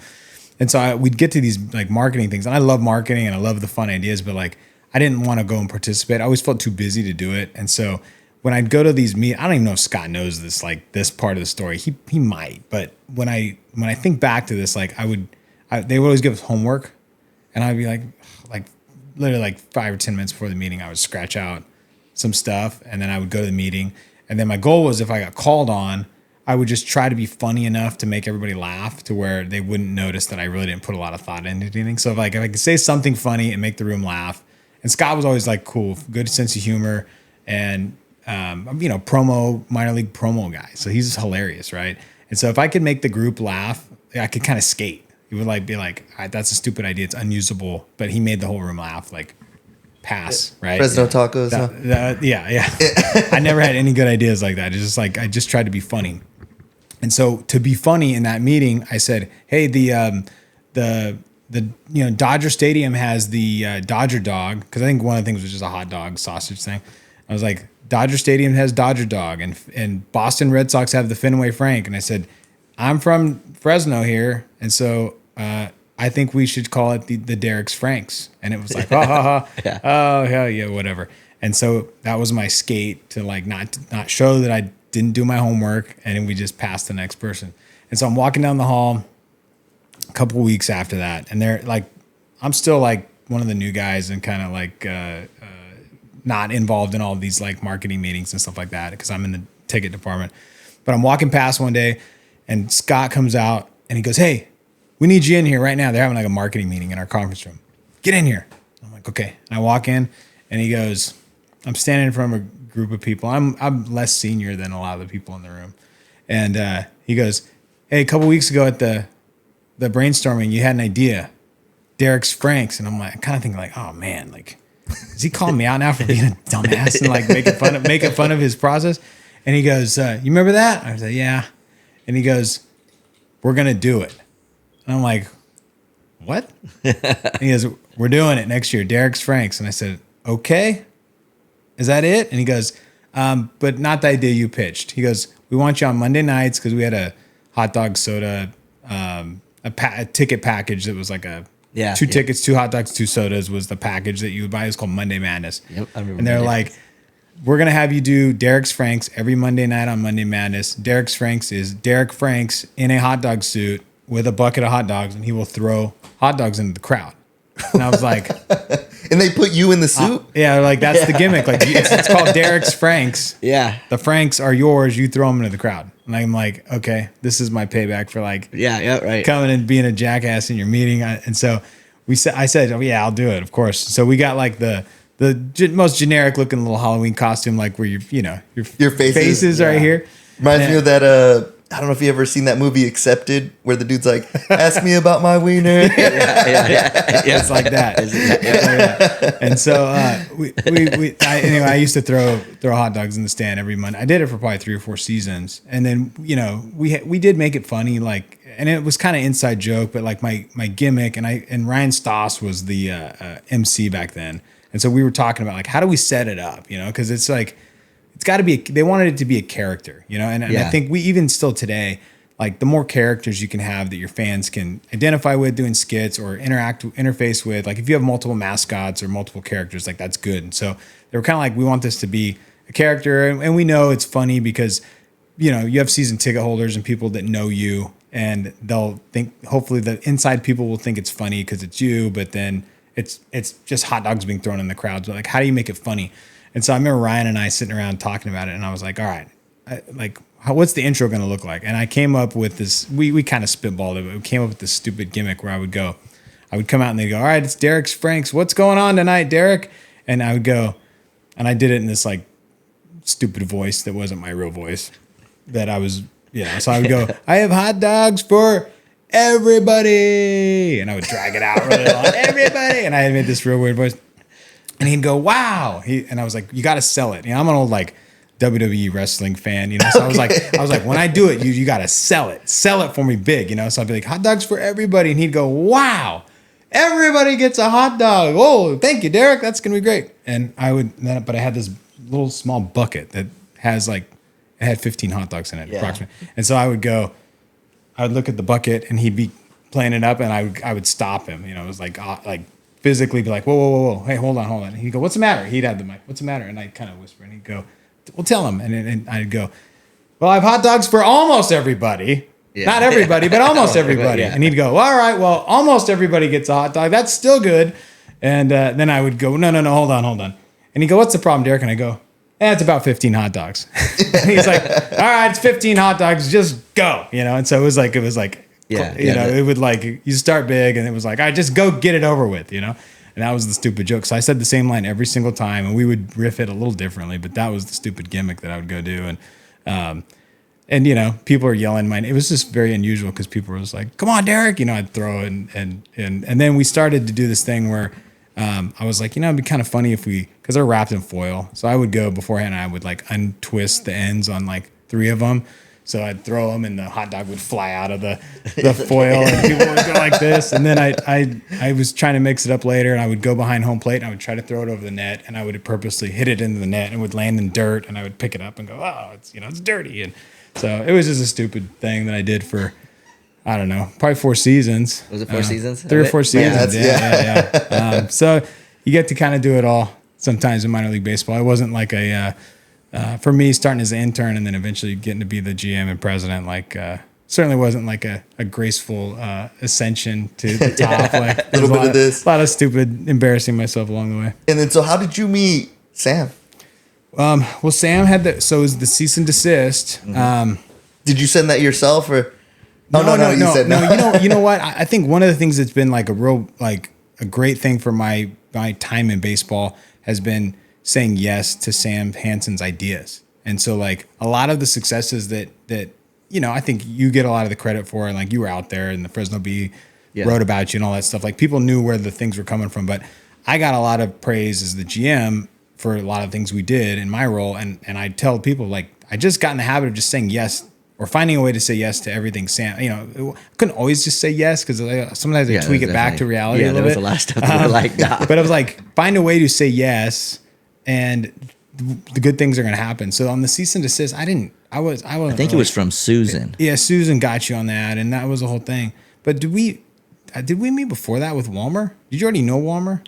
And so we'd get to these like marketing things, and I love marketing and I love the fun ideas, but like I didn't want to go and participate. I always felt too busy to do it. And so when I'd go to these meetings, I don't even know if Scott knows this, like this part of the story. He might, but when I think back to this, like they would always give us homework, and I'd be like literally like 5 or 10 minutes before the meeting, I would scratch out some stuff, and then I would go to the meeting. And then my goal was, if I got called on, I would just try to be funny enough to make everybody laugh to where they wouldn't notice that I really didn't put a lot of thought into anything. So if I could say something funny and make the room laugh. And Scott was always like, cool, good sense of humor, and minor league promo guy. So he's hilarious, right? And so if I could make the group laugh, I could kind of skate. He would like be like, that's a stupid idea, it's unusable, but he made the whole room laugh. Like, pass, right? Fresno tacos. Yeah. I never had any good ideas like that. It's just like I just tried to be funny. And so to be funny in that meeting, I said, hey, the Dodger Stadium has the Dodger dog, because I think one of the things was just a hot dog sausage thing. I was like, Dodger Stadium has Dodger dog, and Boston Red Sox have the Fenway Frank. And I said, I'm from Fresno here, and so I think we should call it the Derek's Franks. And it was like, yeah. Oh, hell yeah, whatever. And so that was my skate to like not show that I didn't do my homework, and then we just passed the next person. And so I'm walking down the hall a couple weeks after that, and they're like, I'm still like one of the new guys and kind of like not involved in all of these like marketing meetings and stuff like that, because I'm in the ticket department. But I'm walking past one day, and Scott comes out and he goes, hey, we need you in here right now. They're having like a marketing meeting in our conference room. Get in here. I'm like, okay. And I walk in, and he goes, I'm standing in front of a group of people. I'm less senior than a lot of the people in the room. And he goes, hey, a couple weeks ago at the brainstorming, you had an idea, Derek's Franks. And I'm like, kind of thinking like, oh man, like, is he calling me out now for being a dumbass and like making fun of his process? And he goes, you remember that? I was like, yeah. And he goes, we're going to do it. And I'm like, what? And he goes, we're doing it next year, Derek's Franks. And I said, okay, is that it? And he goes, but not the idea you pitched. He goes, we want you on Monday nights, because we had a hot dog soda, a ticket package that was like two tickets, 2 hot dogs, 2 sodas was the package that you would buy. It was called Monday Madness. Yep, I remember. And they're like, we're going to have you do Derek's Franks every Monday night on Monday Madness. Derek's Franks is Derek Franks in a hot dog suit with a bucket of hot dogs, and he will throw hot dogs into the crowd. And I was like, and they put you in the suit? yeah, like that's the gimmick. Like it's called Derek's Franks. Yeah. The Franks are yours. You throw them into the crowd. And I'm like, okay, this is my payback for like right. coming and being a jackass in your meeting. And so I said, oh yeah, I'll do it. Of course. So we got like the most generic looking little Halloween costume, like where your faces right here. Reminds me of that, I don't know if you ever seen that movie Accepted, where the dude's like, ask me about my wiener. Yeah. It's like that. Yeah. And so I used to throw hot dogs in the stand every month. I did it for probably 3 or 4 seasons. And then, we did make it funny, like, and it was kind of inside joke, but like my gimmick, and Ryan Stoss was the MC back then. And so we were talking about like, how do we set it up? Because it's like, it's got to be, they wanted it to be a character, and I think we even still today, like the more characters you can have that your fans can identify with doing skits or interface with, like if you have multiple mascots or multiple characters, like that's good. And so they were kind of like, we want this to be a character, and we know it's funny because, you have season ticket holders and people that know you, and they'll think, hopefully the inside people will think it's funny because it's you, but then it's just hot dogs being thrown in the crowd. So like, how do you make it funny? And so I remember Ryan and I sitting around talking about it, and I was like, all right, what's the intro going to look like? And I came up with this, we kind of spitballed it, but we came up with this stupid gimmick where I would come out and they'd go, all right, it's Derek's Franks. What's going on tonight, Derek? And I would go, and I did it in this like stupid voice that wasn't my real voice that I was, so I would go, I have hot dogs for everybody. And I would drag it out really long, everybody. And I had made this real weird voice. And he'd go, wow. And I was like, you got to sell it. I'm an old like WWE wrestling fan, So I was like, when I do it, you got to sell it for me big, So I'd be like, hot dogs for everybody. And he'd go, wow, everybody gets a hot dog. Oh, thank you, Derek. That's going to be great. And but I had this little small bucket that has it had 15 hot dogs in it, approximately. And so I would look at the bucket and he'd be playing it up, and I would stop him. It was like physically be like, whoa, hey, hold on. And he'd go, what's the matter? He'd have the mic, what's the matter? And I'd kind of whisper, and he'd go, well, tell him. And I'd go, well, I have hot dogs for almost everybody. Yeah. Not everybody, but almost everybody. Yeah. And he'd go, all right, well, almost everybody gets a hot dog. That's still good. And then I would go, no, hold on. And he'd go, what's the problem, Derek? And I go, it's about 15 hot dogs. And he's like, all right, it's 15 hot dogs. Just go, And so it was like, it would like, you start big, and it was like, all right, just go get it over with, And that was the stupid joke. So I said the same line every single time, and we would riff it a little differently, but that was the stupid gimmick that I would go do. And people are yelling it was just very unusual because people were just like, come on, Derek, I'd throw it. And then we started to do this thing where I was like, it'd be kind of funny if because they're wrapped in foil. So I would go beforehand, and I would like untwist the ends on like 3 of them. So I'd throw them, and the hot dog would fly out of the foil, and people would go like this. And then I was trying to mix it up later, and I would go behind home plate, and I would try to throw it over the net, and I would purposely hit it into the net, and it would land in dirt, and I would pick it up and go, oh, it's dirty. And so it was just a stupid thing that I did for, I don't know, probably 4 seasons. Was it 4 seasons? 3 or 4 seasons. Yeah. So you get to kind of do it all sometimes in minor league baseball. It wasn't like for me, starting as an intern and then eventually getting to be the GM and president, certainly wasn't like a graceful ascension to the top. Like a little bit of this. A lot of stupid embarrassing myself along the way. And then, so how did you meet Sam? Well, Sam had it was the cease and desist. Mm-hmm. Did you send that yourself, or? No. You said no. You know what? I think one of the things that's been like a real, like a great thing for my time in baseball has been saying yes to Sam Hansen's ideas. And so like a lot of the successes that I think you get a lot of the credit for, and like you were out there and the Fresno Bee wrote about you and all that stuff. Like people knew where the things were coming from, but I got a lot of praise as the GM for a lot of things we did in my role. And I tell people, like, I just got in the habit of just saying yes, or finding a way to say yes to everything Sam, I couldn't always just say yes, because sometimes I tweak it back to reality a little bit. Yeah, there was a lot of stuff that were like that. But I was like, find a way to say yes, and the good things are going to happen. So on the cease and desist, I think it was from Susan. Yeah, Susan got you on that, and that was the whole thing. But did we meet before that with Walmer? Did you already know Walmer?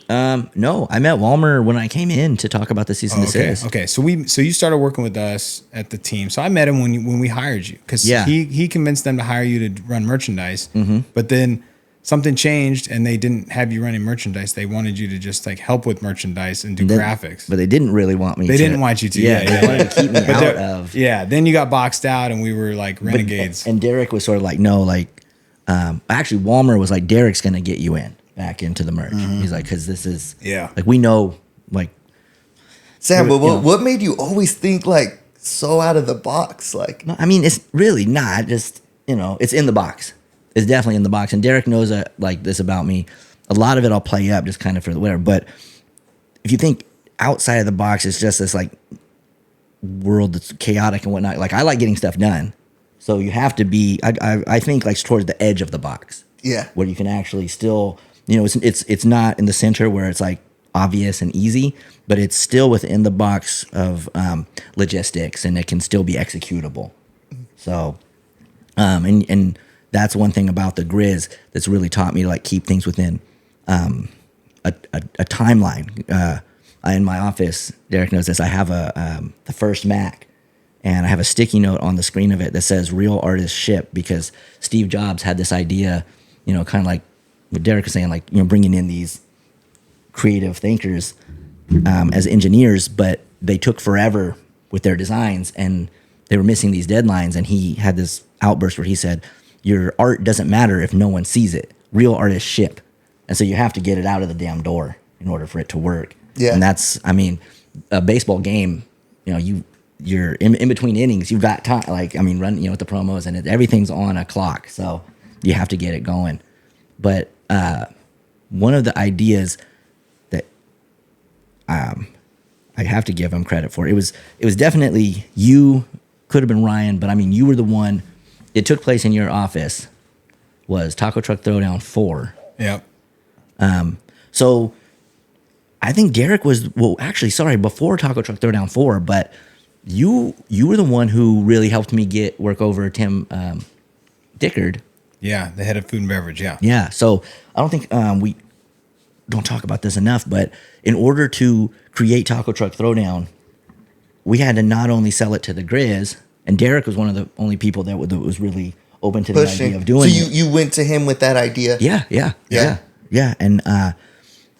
No, I met Walmer when I came in to talk about the cease and desist. Okay. So you started working with us at the team. So I met him when we hired you, because he convinced them to hire you to run merchandise. Mm-hmm. But then something changed and they didn't have you running merchandise. They wanted you to just like help with merchandise and do graphics. But they didn't really want me. They didn't want you to. Yeah, they wanted to keep me out of. Yeah. Then you got boxed out, and we were like renegades. And Derek was sort of like, no, like, actually, Walmer was like, Derek's gonna get you back into the merch. He's like, because this is like we know like. Sam, but what made you always think like so out of the box? Like, no, I mean, it's really not just, it's in the box. It's definitely in the box. And Derek knows like this about me. A lot of it I'll play up just kind of for the whatever. But if you think outside of the box, it's just this like world that's chaotic and whatnot. Like I like getting stuff done. So you have to be, I think like towards the edge of the box. Yeah. Where you can actually still, it's not in the center where it's like obvious and easy, but it's still within the box of logistics, and it can still be executable. So, and that's one thing about the Grizz that's really taught me to like keep things within a timeline. In my office, Derek knows this. I have the first Mac, and I have a sticky note on the screen of it that says "Real Artists Ship," because Steve Jobs had this idea, kind of like what Derek was saying, like bringing in these creative thinkers as engineers, but they took forever with their designs and they were missing these deadlines. And he had this outburst where he said, your art doesn't matter if no one sees it. Real artists ship. And so you have to get it out of the damn door in order for it to work. Yeah. And that's, I mean, a baseball game, you're in between innings, you've got time, run, with the promos and everything's on a clock. So you have to get it going. But one of the ideas that I have to give him credit for, it was definitely you, could have been Ryan, but I mean, you were the one. It took place in your office. Was Taco Truck Throwdown 4? Yep. So I think Derek was before Taco Truck Throwdown 4, but you were the one who really helped me get work over Tim Dickard. Yeah, the head of food and beverage. Yeah. Yeah. So I don't think we don't talk about this enough, but in order to create Taco Truck Throwdown, we had to not only sell it to the Grizz, and Derek was one of the only people that was really open to the idea of doing it. So you went to him with that idea? Yeah. And I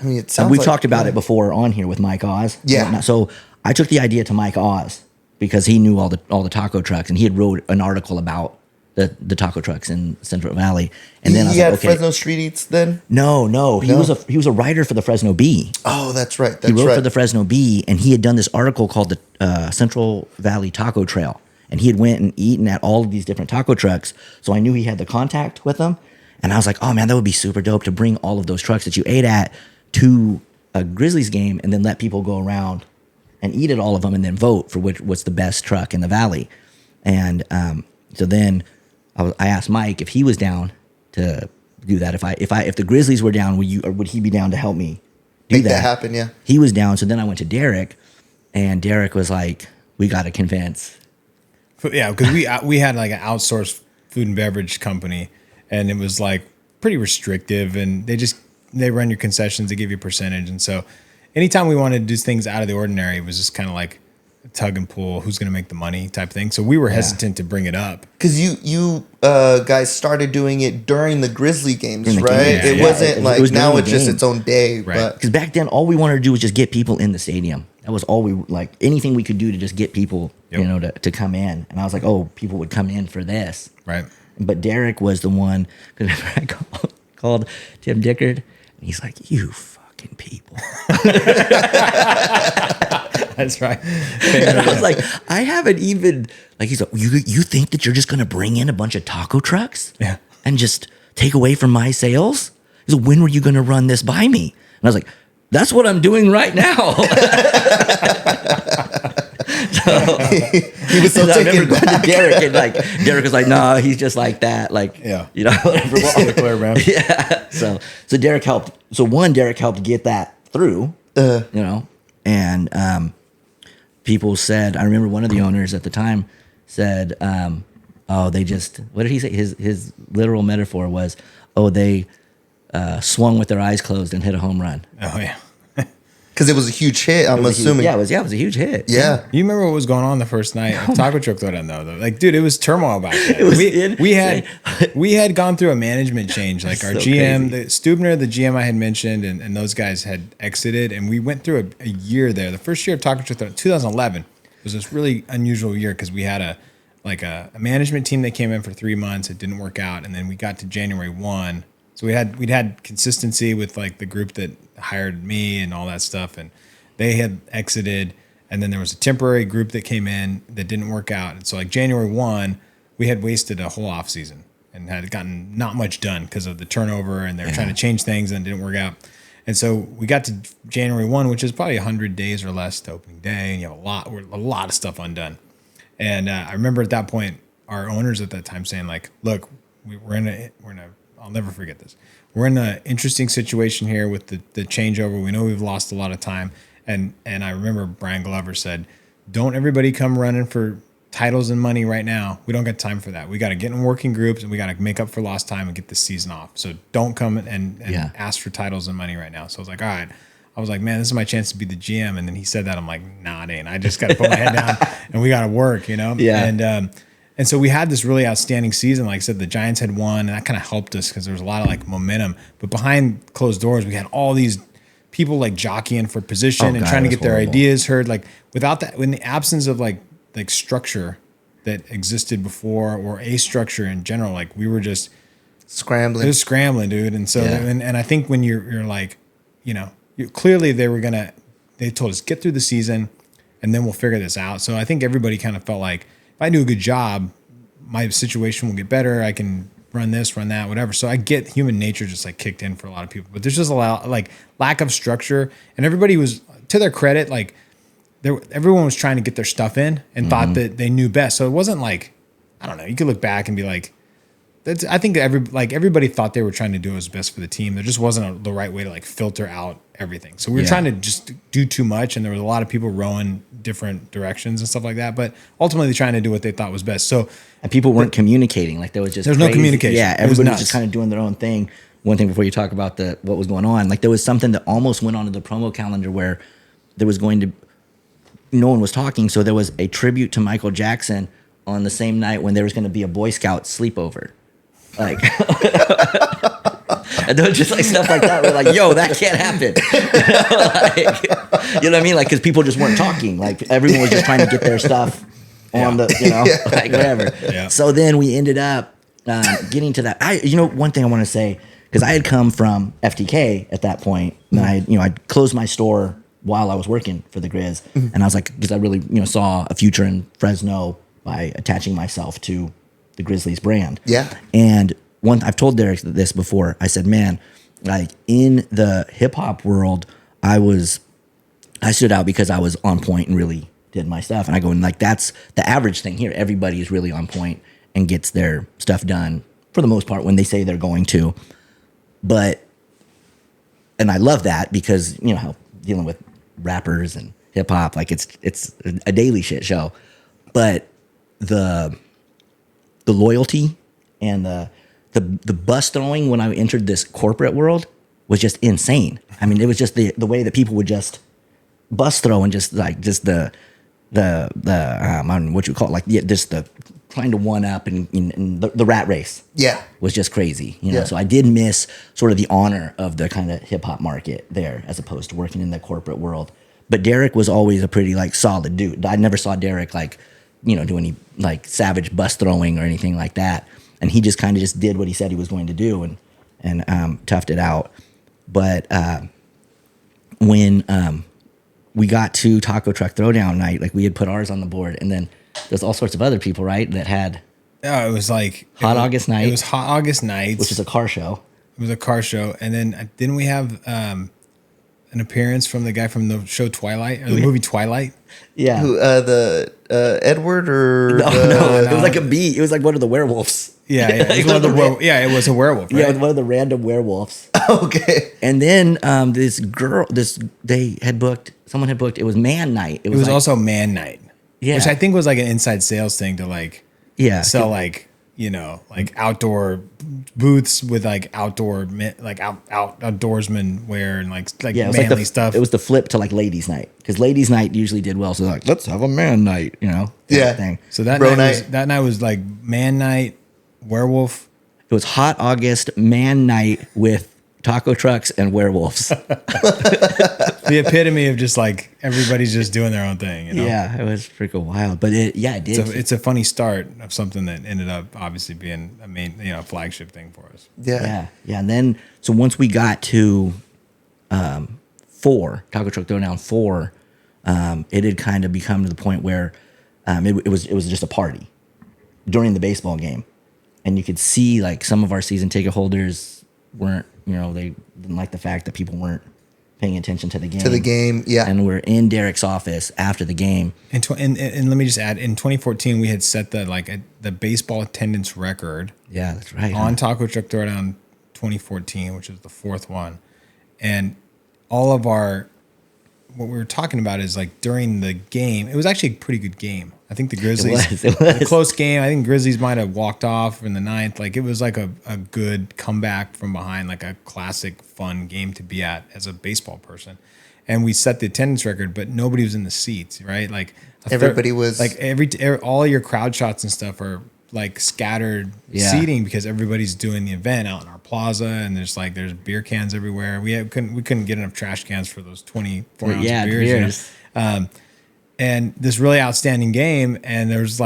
mean, it sounds we've talked about it before on here with Mike Oz. Yeah. So I took the idea to Mike Oz because he knew all the taco trucks, and he had wrote an article about the taco trucks in Central Valley. And then I was had like, okay. Fresno Street Eats then? No. He was a writer for the Fresno Bee. Oh, that's right. He wrote for the Fresno Bee, and he had done this article called the Central Valley Taco Trail. And he had went and eaten at all of these different taco trucks. So I knew he had the contact with them. And I was like, oh man, that would be super dope to bring all of those trucks that you ate at to a Grizzlies game and then let people go around and eat at all of them and then vote for what's the best truck in the valley. And so then I asked Mike if he was down to do that. If the Grizzlies were down, would he be down to help me do that happen? Yeah. He was down. So then I went to Derek, and Derek was like, we got to convince. Yeah, because we had like an outsourced food and beverage company, and it was like pretty restrictive, and they run your concessions, they give you a percentage, and so anytime we wanted to do things out of the ordinary, it was just kind of like a tug and pull, who's going to make the money type thing. So we were hesitant to bring it up because you guys started doing it during the Grizzly games, right? Yeah, it wasn't like now it's just its own day, right? Because back then, all we wanted to do was just get people in the stadium. That was all we like. Anything we could do to just get people, to come in. And I was like, oh, people would come in for this, right? But Derek was the one. Because I called Tim Dickard, and he's like, "You fucking people." That's right. And I was like, I haven't even like. He's like, you think that you're just gonna bring in a bunch of taco trucks, and just take away from my sales? He's like, when were you gonna run this by me? And I was like, that's what I'm doing right now. So, he was so I remember taken going back. to Derek, and like Derek was like, "No, he's just like that." Like, man. Yeah. So Derek helped. So Derek helped get that through. And people said, I remember one of the owners at the time said, they just, what did he say? His literal metaphor was, they swung with their eyes closed and hit a home run. Oh yeah. Because it was a huge hit, I'm assuming. It was a huge hit. Yeah. You remember what was going on the first night of Taco Truck Throwdown though? Like, dude, it was turmoil back then. We had gone through a management change. Like our So GM, crazy. the Stubner, the GM I had mentioned, and those guys had exited, and we went through a year there. The first year of Taco Truck Throwdown, 2011, was this really unusual year because we had a management team that came in for 3 months. It didn't work out, and then we got to January 1. So we'd had consistency with like the group that hired me and all that stuff, and they had exited, and then there was a temporary group that came in that didn't work out. And so like January 1, we had wasted a whole off season and had gotten not much done because of the turnover, and they were trying to change things and it didn't work out. And so we got to January 1, which is probably 100 days or less to opening day, and you have a lot of stuff undone. And I remember at that point, our owners at that time saying like, look, we're in a I'll never forget this. We're in an interesting situation here with the changeover. We know we've lost a lot of time. And I remember Brian Glover said, don't everybody come running for titles and money right now. We don't got time for that. We got to get in working groups, and we got to make up for lost time and get this season off. So don't come and ask for titles and money right now. So I was like, all right. I was like, man, this is my chance to be the GM. And then he said that. I'm like, nah, it ain't. I just got to put my head down and we got to work, you know? Yeah. And so we had this really outstanding season. Like I said, the Giants had won, and that kind of helped us because there was a lot of like momentum. But behind closed doors, we had all these people like jockeying for position and trying to get their ideas heard. Like without that, in the absence of like structure that existed before, or a structure in general, like we were just Scrambling. It was scrambling, dude. And so, and I think when you're like, you know, clearly they told us get through the season and then we'll figure this out. So I think everybody kind of felt like, if I do a good job, my situation will get better. I can run this, run that, whatever. So I get human nature just like kicked in for a lot of people, but there's just a lot like lack of structure, and everybody was, to their credit, like everyone was trying to get their stuff in and thought that they knew best. So it wasn't like, I don't know, you could look back and be like, I think everybody thought they were trying to do what was best for the team. There just wasn't the right way to like filter out everything. So we were trying to just do too much, and there was a lot of people rowing different directions and stuff like that. But ultimately, trying to do what they thought was best. So and people weren't communicating. Like there was no communication. Yeah, everybody was just kind of doing their own thing. One thing before you talk about what was going on, like there was something that almost went onto the promo calendar where there was going to, no one was talking. So there was a tribute to Michael Jackson on the same night when there was going to be a Boy Scout sleepover. Like, and there was just like stuff like that. We're like, yo, that can't happen. You know what I mean? Like, because people just weren't talking. Like, everyone was just trying to get their stuff on the, you know, like whatever. Yeah. So then we ended up getting to that. One thing I want to say, because I had come from FTK at that point, and I'd closed my store while I was working for the Grizz, and I was like, because I really, saw a future in Fresno by attaching myself to the Grizzlies brand. Yeah. And I've told Derek this before. I said, man, like in the hip hop world, I stood out because I was on point and really did my stuff. And I go, and like, that's the average thing here. Everybody is really on point and gets their stuff done for the most part when they say they're going to. And I love that because, how dealing with rappers and hip hop, like it's a daily shit show. But the loyalty and the bus throwing when I entered this corporate world was just insane. I mean, it was just the way that people would just bus throw and just the I don't know what you call it, like just the trying to one up and the rat race. Yeah, was just crazy. So I did miss sort of the honor of the kind of hip hop market there as opposed to working in the corporate world. But Derek was always a pretty like solid dude. I never saw Derek like do any like savage bus throwing or anything like that. And he just kind of just did what he said he was going to do and toughed it out. But when we got to Taco Truck Throwdown night, like we had put ours on the board, and then there's all sorts of other people, right, that had. Yeah, it was like August Night. It was Hot August Nights, which is a car show. It was a car show, and then didn't we have an appearance from the guy from the show Twilight, or the movie Twilight? Yeah. Who, Edward or no, it was like a bee. It was like one of the werewolves. Yeah, it was it was a werewolf. Right? Yeah, one of the random werewolves. Okay. And then someone had booked. It was Man Night. It was also Man Night. Yeah, which I think was like an inside sales thing to like sell like like outdoor booths with like outdoorsman wear and like Yeah, it was manly like the, stuff. It was the flip to like ladies' night, because ladies' night usually did well. So like, let's have a man night, Yeah. thing. So that Bro night was like man night, werewolf. It was hot August man night with taco trucks and werewolves. The epitome of just like everybody's just doing their own thing. Yeah, it was freaking wild. But it did. It's a funny start of something that ended up obviously being a main, flagship thing for us. Yeah. And then so once we got to 4 Taco Truck Throwdown 4, it had kind of become to the point where it was just a party during the baseball game, and you could see like some of our season ticket holders weren't, they didn't like the fact that people weren't paying attention to the game. Yeah. And we're in Derek's office after the game. And let me just add, in 2014 we had set the baseball attendance record. Yeah, that's right. On Taco Truck Throwdown 2014, which is the 4th one. And all of what we were talking about is like during the game, it was actually a pretty good game. I think the Grizzlies, it was. a close game. I think Grizzlies might have walked off in the 9th. Like it was like a good comeback from behind, like a classic fun game to be at as a baseball person. And we set the attendance record, but nobody was in the seats, right? Like Everybody was like all your crowd shots and stuff are like scattered seating because everybody's doing the event out in our plaza, and there's beer cans everywhere. We couldn't get enough trash cans for those 24 ounce beers. And this really outstanding game, and there's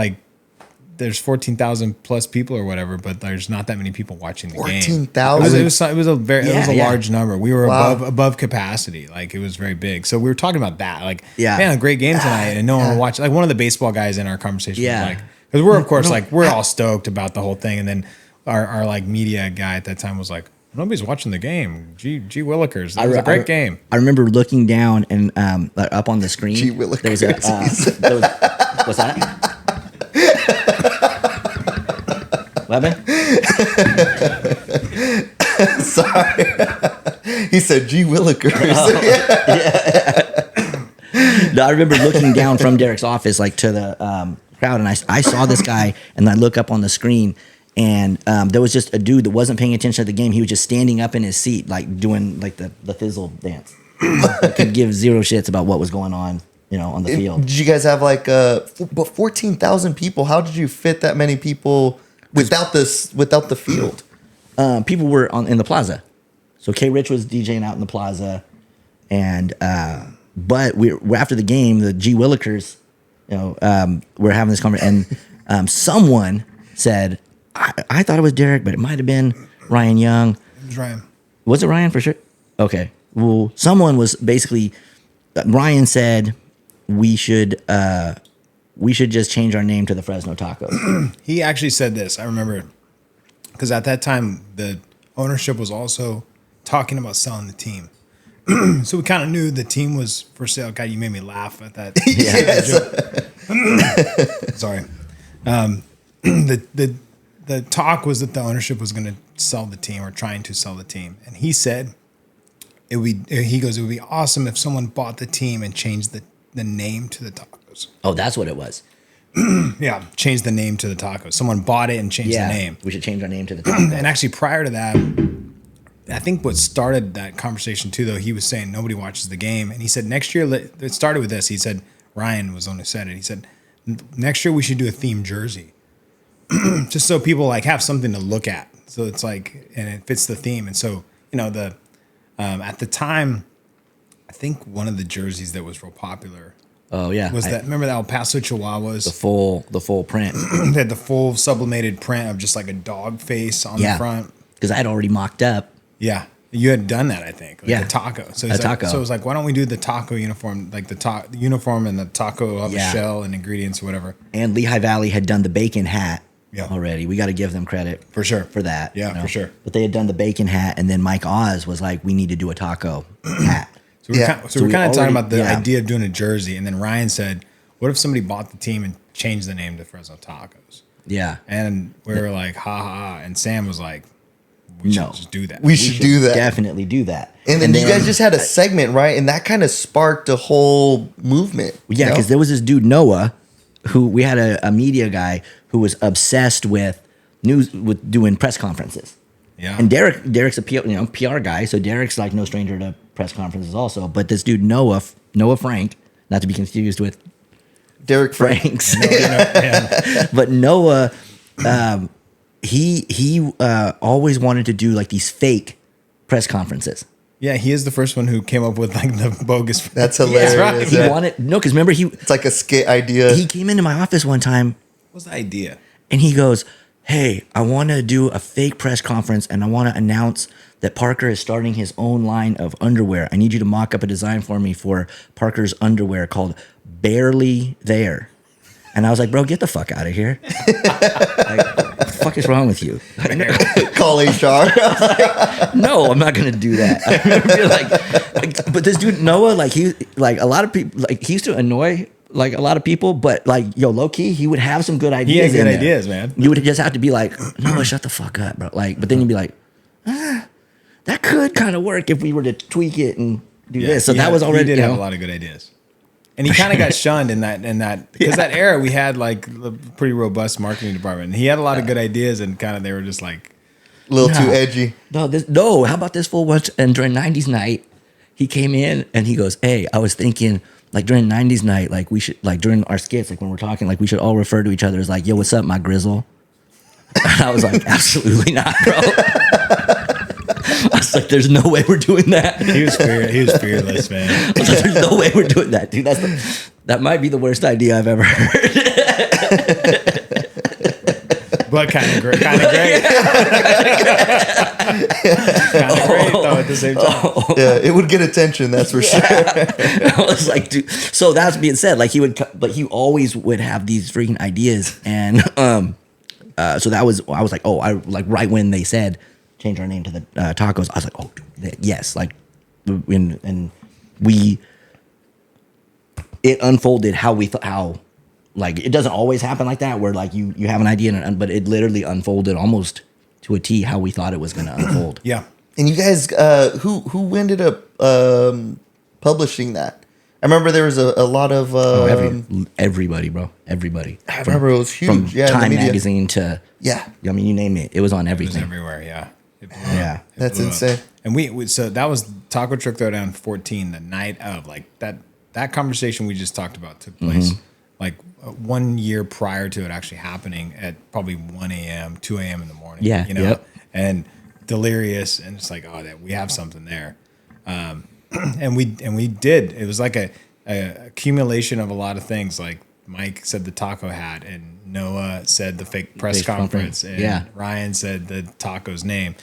14,000 plus people or whatever, but there's not that many people watching the game. 14,000. It was a large number. We were above capacity. Like it was very big. So we were talking about that. Like, man, a great game tonight, and no one would watch. Like one of the baseball guys in our conversation was like, because we're of course we're all stoked about the whole thing, and then our like media guy at that time was like, nobody's watching the game. Gee Willikers. It was a great game. I remember looking down and up on the screen. Gee Willikers. There was what's that? What happened? Sorry. He said, gee Willikers. No, I remember looking down from Derek's office like to the crowd, and I saw this guy, and I look up on the screen, and there was just a dude that wasn't paying attention to the game. He was just standing up in his seat, like doing like the fizzle dance. Could give zero shits about what was going on, on the field. Did you guys have like 14,000 people? How did you fit that many people without the field? People were in the plaza. So K Rich was DJing out in the plaza, and but we're after the game, the G Willikers, we're having this conversation, and someone said, I thought it was Derek, but it might have been Ryan Young. It was Ryan. Was it Ryan for sure? Okay. Well, someone was basically, Ryan said we should just change our name to the Fresno Tacos. He actually said this. I remember because at that time the ownership was also talking about selling the team. So we kind of knew the team was for sale. God, you made me laugh at that. Sorry. The talk was that the ownership was going to sell the team or trying to sell the team. And he said, it would be awesome if someone bought the team and changed the name to the Tacos. Oh, that's what it was. Yeah, change the name to the Tacos. Someone bought it and changed the name. We should change our name to the Tacos. And actually prior to that, I think what started that conversation too, though, he was saying nobody watches the game. And he said next year, it started with this. He said, Ryan was the one who said it. He said, next year we should do a themed jersey. Just so people like have something to look at. So it's like, and it fits the theme. And so, at the time, I think one of the jerseys that was real popular. Oh yeah. Was that, remember the El Paso Chihuahuas? The full print. They had the full sublimated print of just like a dog face on the front. Because I had already mocked up. Yeah. You had done that, I think. Like a taco. So taco. So it was like, why don't we do the taco uniform, like the uniform and the taco of the shell and ingredients or whatever. And Lehigh Valley had done the bacon hat already. We got to give them credit. For sure. For that. Yeah, for sure. But they had done the bacon hat, and then Mike Oz was like, we need to do a taco hat. So we're kind of talking about the idea of doing a jersey. And then Ryan said, what if somebody bought the team and changed the name to Fresno Tacos? Yeah. And we were like, ha ha. And Sam was like, we should just do that. We should do that. Definitely do that. And then you guys just had a segment, right? And that kind of sparked a whole movement. Yeah, because there was this dude, Noah, who we had a media guy who was obsessed with news with doing press conferences. Yeah. And Derek's a PR guy, so Derek's like no stranger to press conferences also. But this dude Noah Frank, not to be confused with Derek Franks, Yeah. but Noah, he always wanted to do like these fake press conferences. Yeah, he is the first one who came up with like the bogus. That's hilarious. right. He Yeah. wanted because remember It's like a skit idea. he came into my office one time What was the idea? and he goes, "Hey, I want to do a fake press conference and I want to announce that Parker is starting his own line of underwear. I need you to mock up a design for me for Parker's underwear called Barely There." And I was like, "Bro, get the fuck out of here. Like, what the fuck is wrong with you?" Call HR. No, I'm not gonna do that. I remember like, but this dude Noah, like he, like a lot of people, like he used to annoy like a lot of people, but like low key, he would have some good ideas. He had good in there. ideas, man. You would just have to be like, "Noah, shut the fuck up, bro." Like, but then you'd be like, that could kind of work if we were to tweak it and do this. So he that had- was already He did have a lot of good ideas. And he kind of got shunned in that because that era we had like a pretty robust marketing department. And he had a lot of good ideas and kind of they were just like, A little too Nah. edgy. No, how about this fool once? And during 90s night, he came in and he goes, "Hey, I was thinking like during 90s night, like we should, like during our skits, like when we're talking, like we should all refer to each other as like, yo, what's up, my grizzle?" And I was like, absolutely not, bro. I was like, there's no way we're doing that. he was fearless, man. I was like, there's no way we're doing that, dude. That might be the worst idea I've ever heard. But kind of great. Kind of great. Kind of great though at the same time. Yeah, it would get attention, that's for sure. I was like, dude. So that's being said, like but he always would have these freaking ideas, and so I was like, oh, I like right when they said change our name to the tacos, I was like, oh, dude, yes, like, and it unfolded how we thought how. Like it doesn't always happen like that, where like you have an idea, but it literally unfolded almost to a T how we thought it was going to unfold. Yeah. And you guys, who ended up publishing that? I remember there was a lot of. Everybody, bro, everybody. I remember it was huge. From Yeah, in the Time media. magazine to Yeah, I mean, you name it, it was on It was everything. everywhere, yeah. It blew Yeah. up. It That's blew up. insane. And we so that was Taco Truck Throwdown 14, the night of like that conversation we just talked about took place like 1 year prior to it actually happening at probably 1 a.m., 2 a.m. in the morning. Yeah, You know, yep. and delirious, and it's like, oh, that we have something there. And we did. It was like a accumulation of a lot of things. Like Mike said the taco hat, and Noah said the fake press Press conference, conference, and yeah. Ryan said the taco's name.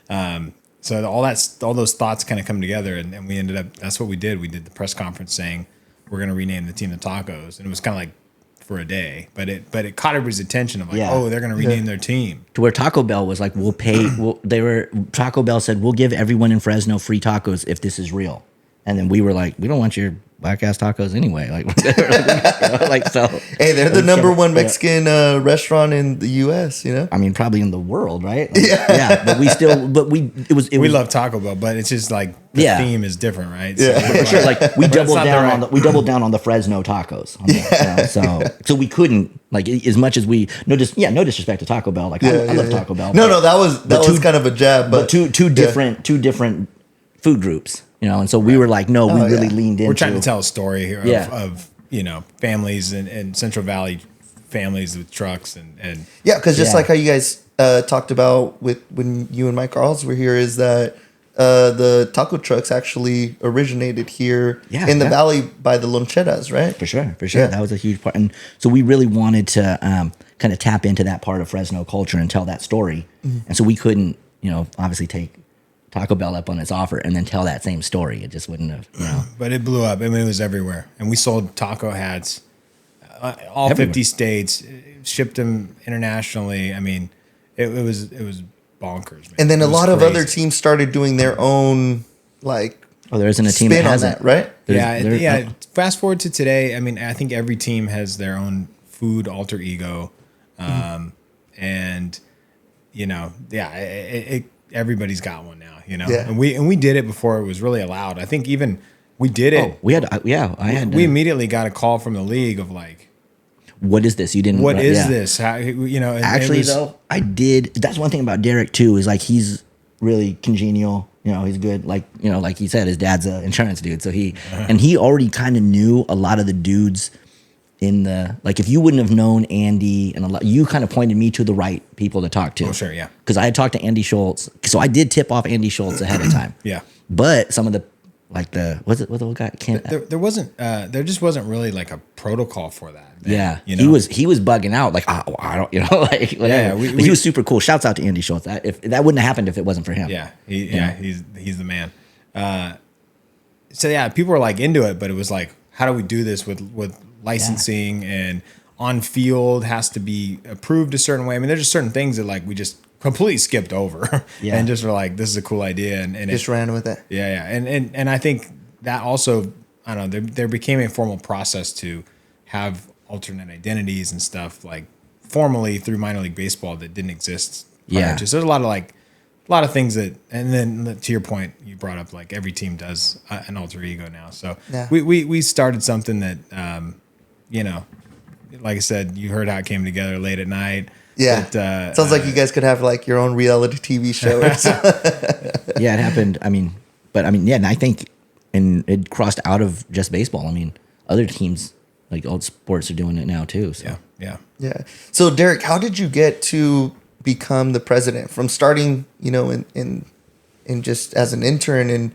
So all those thoughts kind of come together, and we ended up. That's what we did. We did the press conference saying we're going to rename the team the Tacos, and it was kind of like for a day, but it caught everybody's attention of like, Yeah. oh, they're going to rename their team. To where Taco Bell was like, we'll pay. Taco Bell said, we'll give everyone in Fresno free tacos if this is real. And then we were like, we don't want your black ass tacos anyway. Like, so. Hey, they're the number one Mexican restaurant in the U.S. You know. I mean, probably in the world, right? Like, yeah. But We love Taco Bell, but it's just like the Yeah. theme is different, right? Yeah. So for sure. Like we But it's doubled not the down right- on we doubled down on the Fresno tacos. So we couldn't like as much as we no disrespect to Taco Bell. Like I love Taco Bell. No, that was two- kind of a jab, but two different food groups, and so we were like, no, we really leaned into. We're trying to tell a story here Yeah. of families in Central Valley, families with trucks and Yeah, because just Yeah. like how you guys talked about when you and Mike Carls were here, is that the taco trucks actually originated here in the valley by the loncheras, right? For sure. Yeah. That was a huge part. And so we really wanted to kind of tap into that part of Fresno culture and tell that story. And so we couldn't, obviously take Taco Bell up on its offer and then tell that same story. It just wouldn't have, But it blew up. I mean, it was everywhere, and we sold taco hats, all Everywhere. 50 states, shipped them internationally. I mean, it was bonkers. Man. And then It a was lot of crazy. other teams started doing their own like Oh, there isn't a team spin that on hasn't. that, right? Yeah. Fast forward to today. I mean, I think every team has their own food alter ego, and everybody's got one now. Yeah. And we did it before it was really allowed. I think even we did it. Oh, we had, I had. We immediately got a call from the league of like, what is this? You didn't. What is yeah. this? How, you know? Actually, though, I did. That's one thing about Derek too. Is like he's really congenial. You know, he's good. Like like he said, his dad's an insurance dude, so he already kind of knew a lot of the dudes in the, like, if you wouldn't have known Andy and you kind of pointed me to the right people to talk to. Oh, sure, yeah. Because I had talked to Andy Schultz, so I did tip off Andy Schultz ahead of time. Yeah. But some of the, like what's the old guy? There just wasn't really like a protocol for that. Then, yeah, you know? he was bugging out, like, I don't, like, whatever. Yeah, he was super cool. Shouts out to Andy Schultz. If that wouldn't have happened if it wasn't for him. Yeah, he's the man. So yeah, people were like into it, but it was like, how do we do this with licensing and on field has to be approved a certain way. I mean, there's just certain things that like we just completely skipped over and just were like, this is a cool idea, and just ran with it. Yeah, and I think that also, I don't know, there became a formal process to have alternate identities and stuff like formally through minor league baseball that didn't exist prior to. So there's a lot of things that, and then to your point, you brought up like every team does an alter ego now. So we started something that, like I said, you heard how it came together late at night. Yeah. Sounds like you guys could have like your own reality TV show or something. Yeah, it happened. And I think it crossed out of just baseball. I mean, other teams, like all sports, are doing it now too. So. Yeah. So Derek, how did you get to become the president from starting, in just as an intern, and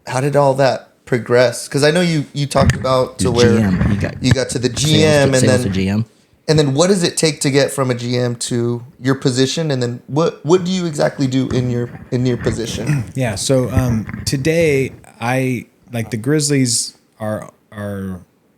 how did all that progress? Because I know you talked about to where you got to the GM and then what does it take to get from a GM to your position, and then what do you exactly do in your position? Yeah. So today the Grizzlies are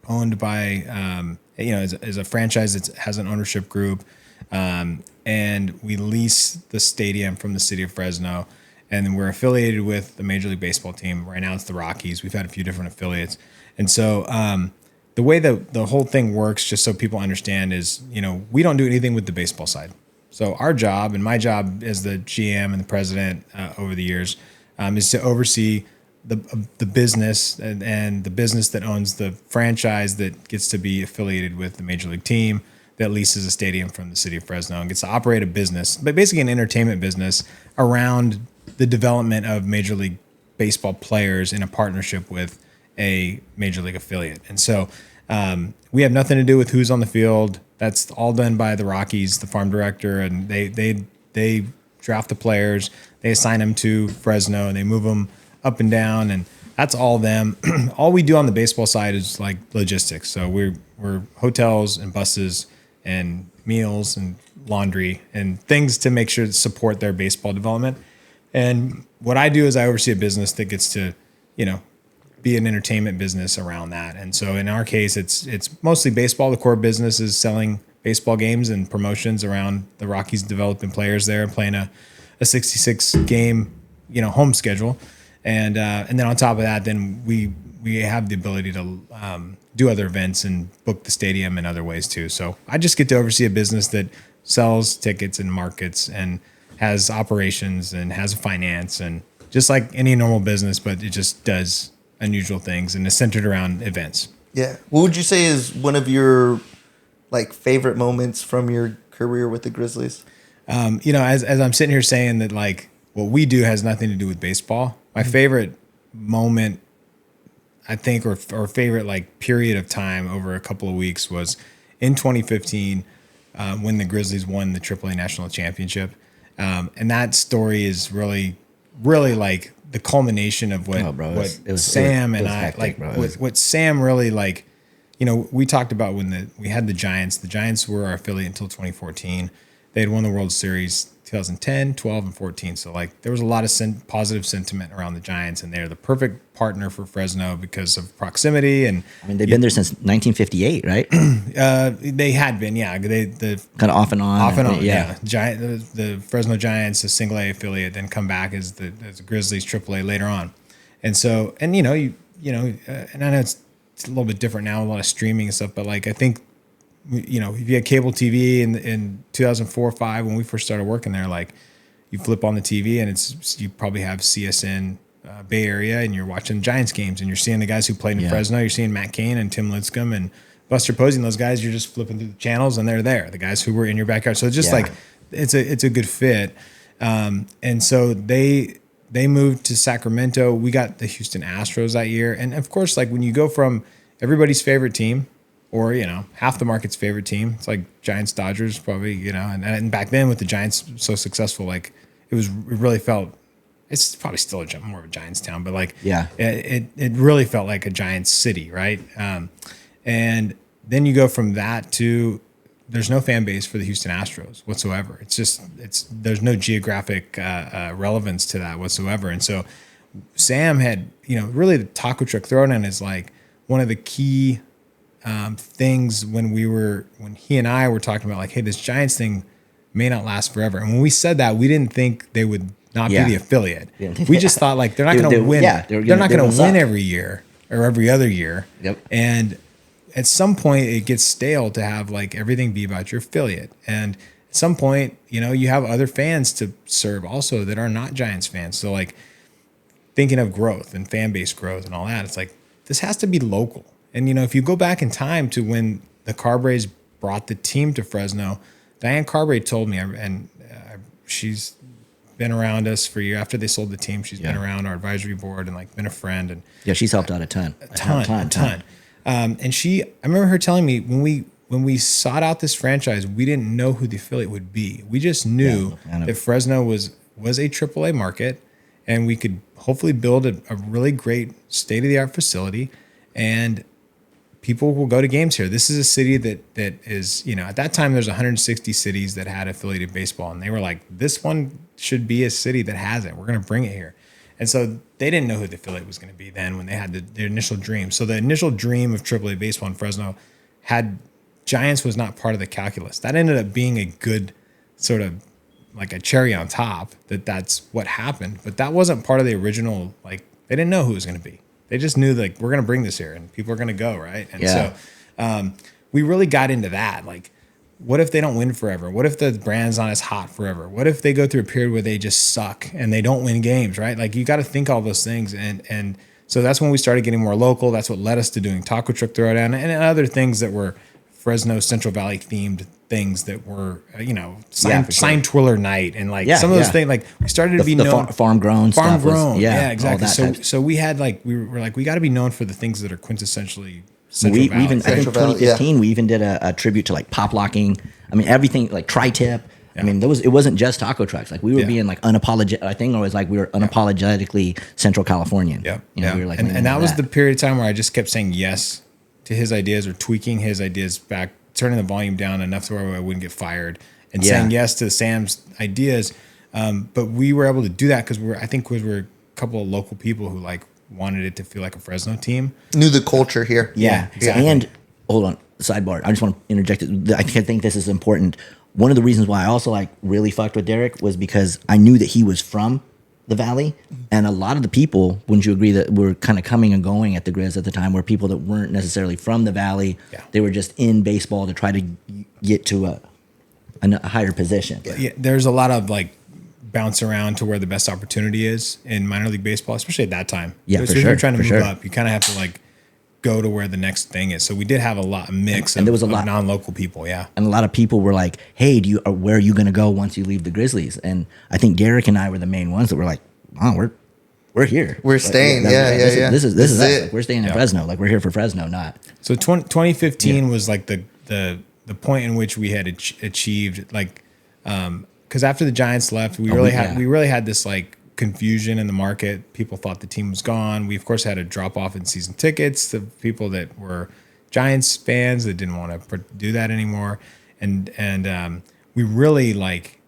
owned by as a franchise that has an ownership group. And we lease the stadium from the city of Fresno, and then we're affiliated with the Major League Baseball team. Right now it's the Rockies. We've had a few different affiliates. And so the way that the whole thing works, just so people understand, is, we don't do anything with the baseball side. So our job, and my job as the GM and the president over the years, is to oversee the business and the business that owns the franchise that gets to be affiliated with the Major League team, that leases a stadium from the city of Fresno and gets to operate a business, but basically an entertainment business around the development of Major League Baseball players in a partnership with a Major League affiliate. And so we have nothing to do with who's on the field. That's all done by the Rockies, the farm director, and they draft the players, they assign them to Fresno, and they move them up and down, and that's all them. All we do on the baseball side is like logistics. So we're hotels and buses and meals and laundry and things to make sure to support their baseball development. And what I do is I oversee a business that gets to, be an entertainment business around that. And so in our case, it's mostly baseball. The core business is selling baseball games and promotions around the Rockies, developing players there and playing a 66 game, home schedule. And then on top of that, then we have the ability to do other events and book the stadium in other ways too. So I just get to oversee a business that sells tickets and markets and has operations and has a finance, and just like any normal business, but it just does unusual things and is centered around events. Yeah. What would you say is one of your favorite moments from your career with the Grizzlies? As I'm sitting here saying that what we do has nothing to do with baseball, my favorite moment, I think, or favorite period of time over a couple of weeks was in 2015 when the Grizzlies won the AAA National Championship. And that story is really, really the culmination of what Sam and I, what Sam really we talked about when we had the Giants. The Giants were our affiliate until 2014. They had won the World Series 2010, 12, and 14. So there was a lot of positive sentiment around the Giants, and they're the perfect partner for Fresno because of proximity. And they've been there since 1958, right? They had been, yeah. The kind of off and on, yeah. The Fresno Giants, a single A affiliate, then come back as the Grizzlies AAA later on. And so, and and I know it's a little bit different now, a lot of streaming and stuff, but I think, if you had cable TV in 2004 or 5 when we first started working there, you flip on the TV and you probably have CSN Bay Area, and you're watching Giants games and you're seeing the guys who played in Fresno. You're seeing Matt Cain and Tim Lincecum and Buster Posey and those guys, you're just flipping through the channels and they're there. The guys who were in your backyard. So it's just like it's a good fit. And so they moved to Sacramento. We got the Houston Astros that year. And of course, like when you go from everybody's favorite team, or, half the market's favorite team, it's like Giants, Dodgers, probably, and back then with the Giants so successful, like it really felt, it's probably still more of a Giants town, but like, it really felt like a Giants city. Right. And then you go from that to, there's no fan base for the Houston Astros whatsoever. There's no geographic relevance to that whatsoever. And so Sam had, really the taco truck throwdown is like one of the key things when he and I were talking about like, hey, this Giants thing may not last forever. And when we said that, we didn't think they would not be the affiliate. We just thought like they're not going to win. They're not going to win every year or every other year. Yep. And at some point it gets stale to have like everything be about your affiliate. And at some point, you have other fans to serve also that are not Giants fans. So like thinking of growth and fan base growth and all that, it's like, this has to be local. And, if you go back in time to when the Carbres brought the team to Fresno, Diane Carbre told me, and she's been around us for a year after they sold the team. She's been around our advisory board and like been a friend. And she's helped out a ton. A ton. And I remember her telling me when we sought out this franchise, we didn't know who the affiliate would be. We just knew that Fresno was a AAA market, and we could hopefully build a really great state-of-the-art facility, and people will go to games here. This is a city that is, at that time there's 160 cities that had affiliated baseball, and they were like, this one should be a city that has it. We're going to bring it here. And so they didn't know who the affiliate was going to be then when they had their initial dream. So the initial dream of AAA baseball in Fresno had Giants was not part of the calculus. That ended up being a good sort of like a cherry on top that's what happened. But that wasn't part of the original, like they didn't know who it was going to be. They just knew like, we're going to bring this here and people are going to go. Right. And so we really got into that. Like, what if they don't win forever? What if the brand's not as hot forever? What if they go through a period where they just suck and they don't win games, right? Like you got to think all those things. And so that's when we started getting more local. That's what led us to doing Taco Truck Throwdown and other things that were Fresno Central Valley themed things that were, sign twirler night and like some of those things. Like we started to be known farm grown. Exactly. So we had like, we were like, we got to be known for the things that are quintessentially Central Valley. Even, I think 2015, we even did a tribute to like pop locking. I mean, everything like tri-tip. Yeah. I mean, it wasn't just taco trucks. Like we were being like unapologetic. I think it was like we were unapologetically Central Californian. Yeah. We were like, and that was the period of time where I just kept saying yes to his ideas or tweaking his ideas back, turning the volume down enough to where I wouldn't get fired and saying yes to Sam's ideas. But we were able to do that because we're a couple of local people who like wanted it to feel like a Fresno team. Knew the culture here. Yeah, exactly. And hold on, sidebar. I just want to interject. I think this is important. One of the reasons why I also like really fucked with Derek was because I knew that he was from the Valley, and a lot of the people, wouldn't you agree, that were kind of coming and going at the Grizz at the time were people that weren't necessarily from the Valley. Yeah. They were just in baseball to try to get to a higher position. Yeah, there's a lot of like bounce around to where the best opportunity is in minor league baseball, especially at that time. Yeah, so for if sure. You're trying to move up, you kind of have to like go to where the next thing is. So we did have a mix of non-local people. Yeah. And a lot of people were like, hey, where are you going to go once you leave the Grizzlies? And I think Derek and I were the main ones that were like, oh, we're here. We're staying. This is us. Like, we're staying in Fresno. Like we're here for Fresno, not. So 2015 was like the point in which we had achieved like, because after the Giants left, we really had this like confusion in the market. People thought the team was gone. We of course had a drop off in season tickets. The people that were Giants fans that didn't want to do that anymore, and we really like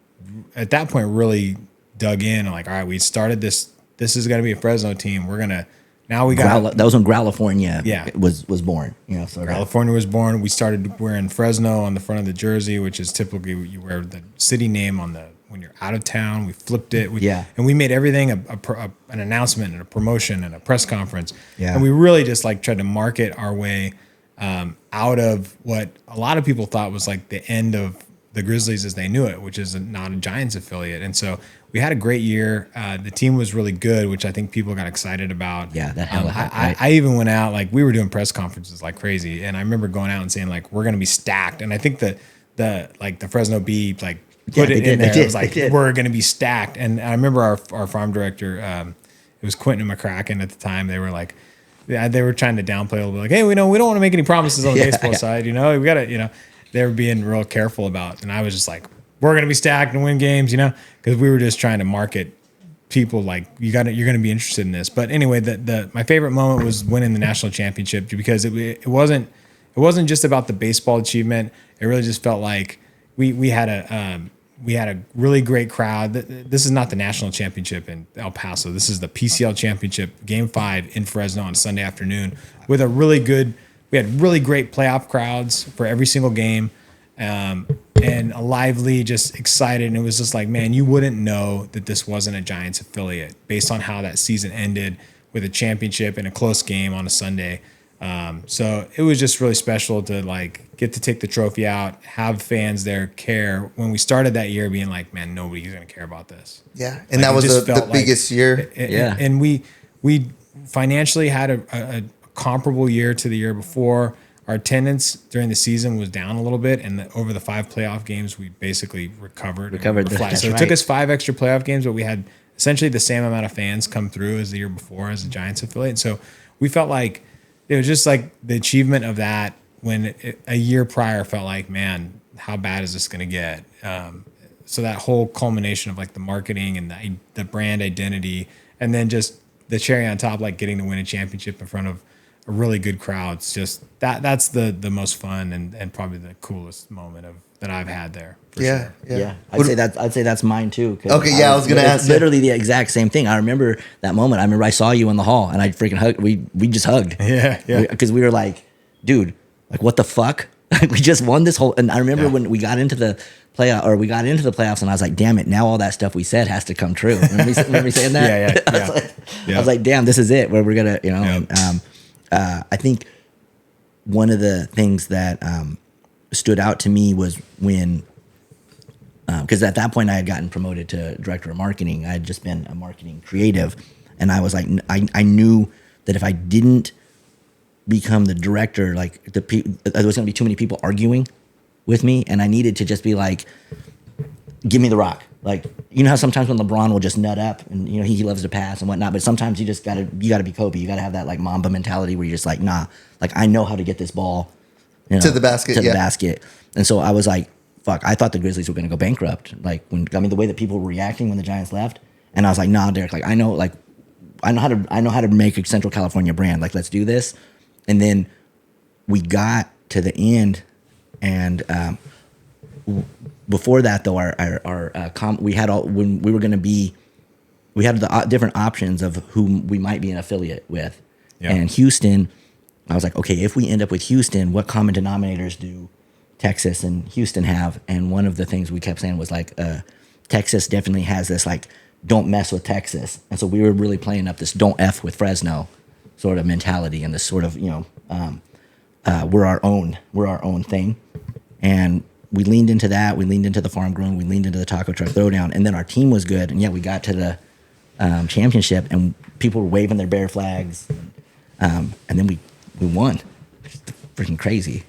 at that point really dug in. Like, all right, we started this. This is going to be a Fresno team. We're gonna now we got that was when Growlifornia was born. So Growlifornia was born. We started wearing Fresno on the front of the jersey, which is typically you wear the city name on when you're out of town. We flipped it. And we made everything an announcement and a promotion and a press conference. Yeah. And we really just like tried to market our way out of what a lot of people thought was like the end of the Grizzlies as they knew it, which is not a Giants affiliate. And so we had a great year. The team was really good, which I think people got excited about. Yeah, that hell I even went out, like we were doing press conferences like crazy, and I remember going out and saying like we're going to be stacked. And I think that the Fresno Bee like put it in there. It was like we're going to be stacked. And I remember our farm director, it was Quentin McCracken at the time. They were like, they were trying to downplay a little bit, like, hey, we don't want to make any promises on the baseball side. We got to, they were being real careful about. And I was just like, we're going to be stacked and win games, because we were just trying to market people like you're going to be interested in this. But anyway, my favorite moment was winning the national championship, because it wasn't just about the baseball achievement. It really just felt like we had a really great crowd. This is not the national championship in El Paso. This is the PCL championship, Game 5 in Fresno on Sunday afternoon, with we had really great playoff crowds for every single game, and a lively, just excited. And it was just like, man, you wouldn't know that this wasn't a Giants affiliate based on how that season ended with a championship and a close game on a Sunday. So it was just really special to like get to take the trophy out, have fans there care. When we started that year, being like, man, nobody's going to care about this. Yeah, and that was the biggest year. And we financially had a comparable year to the year before. Our attendance during the season was down a little bit, and over the 5 playoff games, we basically recovered. So it took us 5 extra playoff games, but we had essentially the same amount of fans come through as the year before as the Giants affiliate. And so we felt like it was just like the achievement of that, when a year prior felt like, man, how bad is this going to get? So that whole culmination of like the marketing and the brand identity, and then just the cherry on top, like getting to win a championship in front of a really good crowd. It's just that's the most fun and probably the coolest moment that I've had there. Yeah. I'd say that's mine too. Okay, I was gonna ask. Literally the exact same thing. I remember that moment. I remember I saw you in the hall, and I freaking hugged. We just hugged. Yeah. Because we were like, dude, like what the fuck? We just won this whole. And I remember when we got into the playoffs, and I was like, damn it, now all that stuff we said has to come true. Remember me saying that? I was like, damn, this is it. Where we're gonna, And, I think one of the things that stood out to me was when, because at that point I had gotten promoted to director of marketing. I had just been a marketing creative, and I was like, I knew that if I didn't become the director, like there was going to be too many people arguing with me, and I needed to just be like, give me the rock. Like, how sometimes when LeBron will just nut up and, he loves to pass and whatnot, but sometimes you gotta be Kobe. You gotta have that like Mamba mentality where you're just like, nah, like I know how to get this ball to the basket. And so I was like, fuck, I thought the Grizzlies were going to go bankrupt. Like the way that people were reacting when the Giants left. And I was like, nah, Derek, like I know how to make a Central California brand. Like, let's do this. And then we got to the end, and before that though, we had the different options of whom we might be an affiliate with. Yeah. And Houston, I was like, okay, if we end up with Houston, what common denominators do Texas and Houston have? And one of the things we kept saying was like, Texas definitely has this like, don't mess with Texas. And so we were really playing up this don't F with Fresno sort of mentality, and this sort of, we're our own thing. And we leaned into that. We leaned into the farm grown. We leaned into the taco truck throwdown. And then our team was good. And we got to the championship, and people were waving their bear flags. And then we won. Freaking crazy.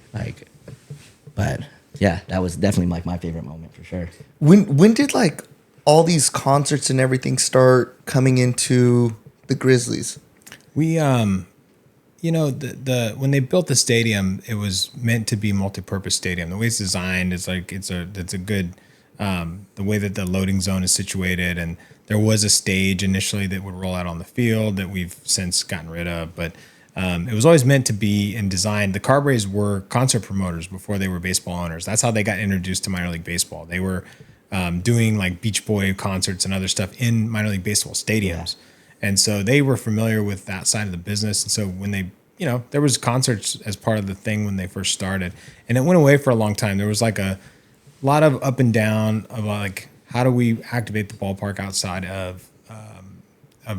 But yeah, that was definitely like my favorite moment for sure. When did like all these concerts and everything start coming into the Grizzlies? We when they built the stadium, it was meant to be a multi-purpose stadium. The way it's designed is like it's a good the way that the loading zone is situated, and there was a stage initially that would roll out on the field that we've since gotten rid of, but it was always meant to be and designed. The Carberries were concert promoters before they were baseball owners. That's how they got introduced to minor league baseball. They were doing like Beach Boy concerts and other stuff in minor league baseball stadiums. Yeah. And so they were familiar with that side of the business. And so when they, there was concerts as part of the thing when they first started, and it went away for a long time. There was like a lot of up and down of like, how do we activate the ballpark outside of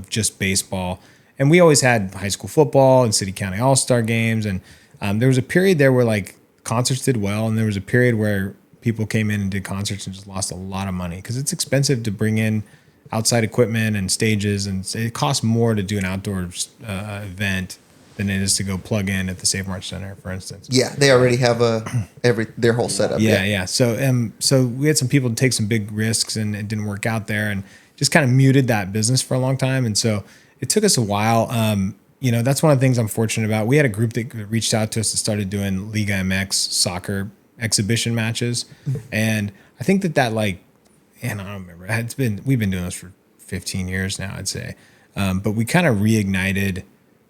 just baseball? And we always had high school football and city county all-star games. And there was a period there where like concerts did well. And there was a period where people came in and did concerts and just lost a lot of money because it's expensive to bring in outside equipment and stages, and it costs more to do an outdoor event than it is to go plug in at the Safe March Center, for instance. Yeah, they already have their whole setup. Yeah. So we had some people take some big risks, and it didn't work out there, and just kind of muted that business for a long time. And so it took us a while. That's one of the things I'm fortunate about. We had a group that reached out to us that started doing Liga MX soccer exhibition matches, and I think that like. And I don't remember. We've been doing this for 15 years now, I'd say. But we kind of reignited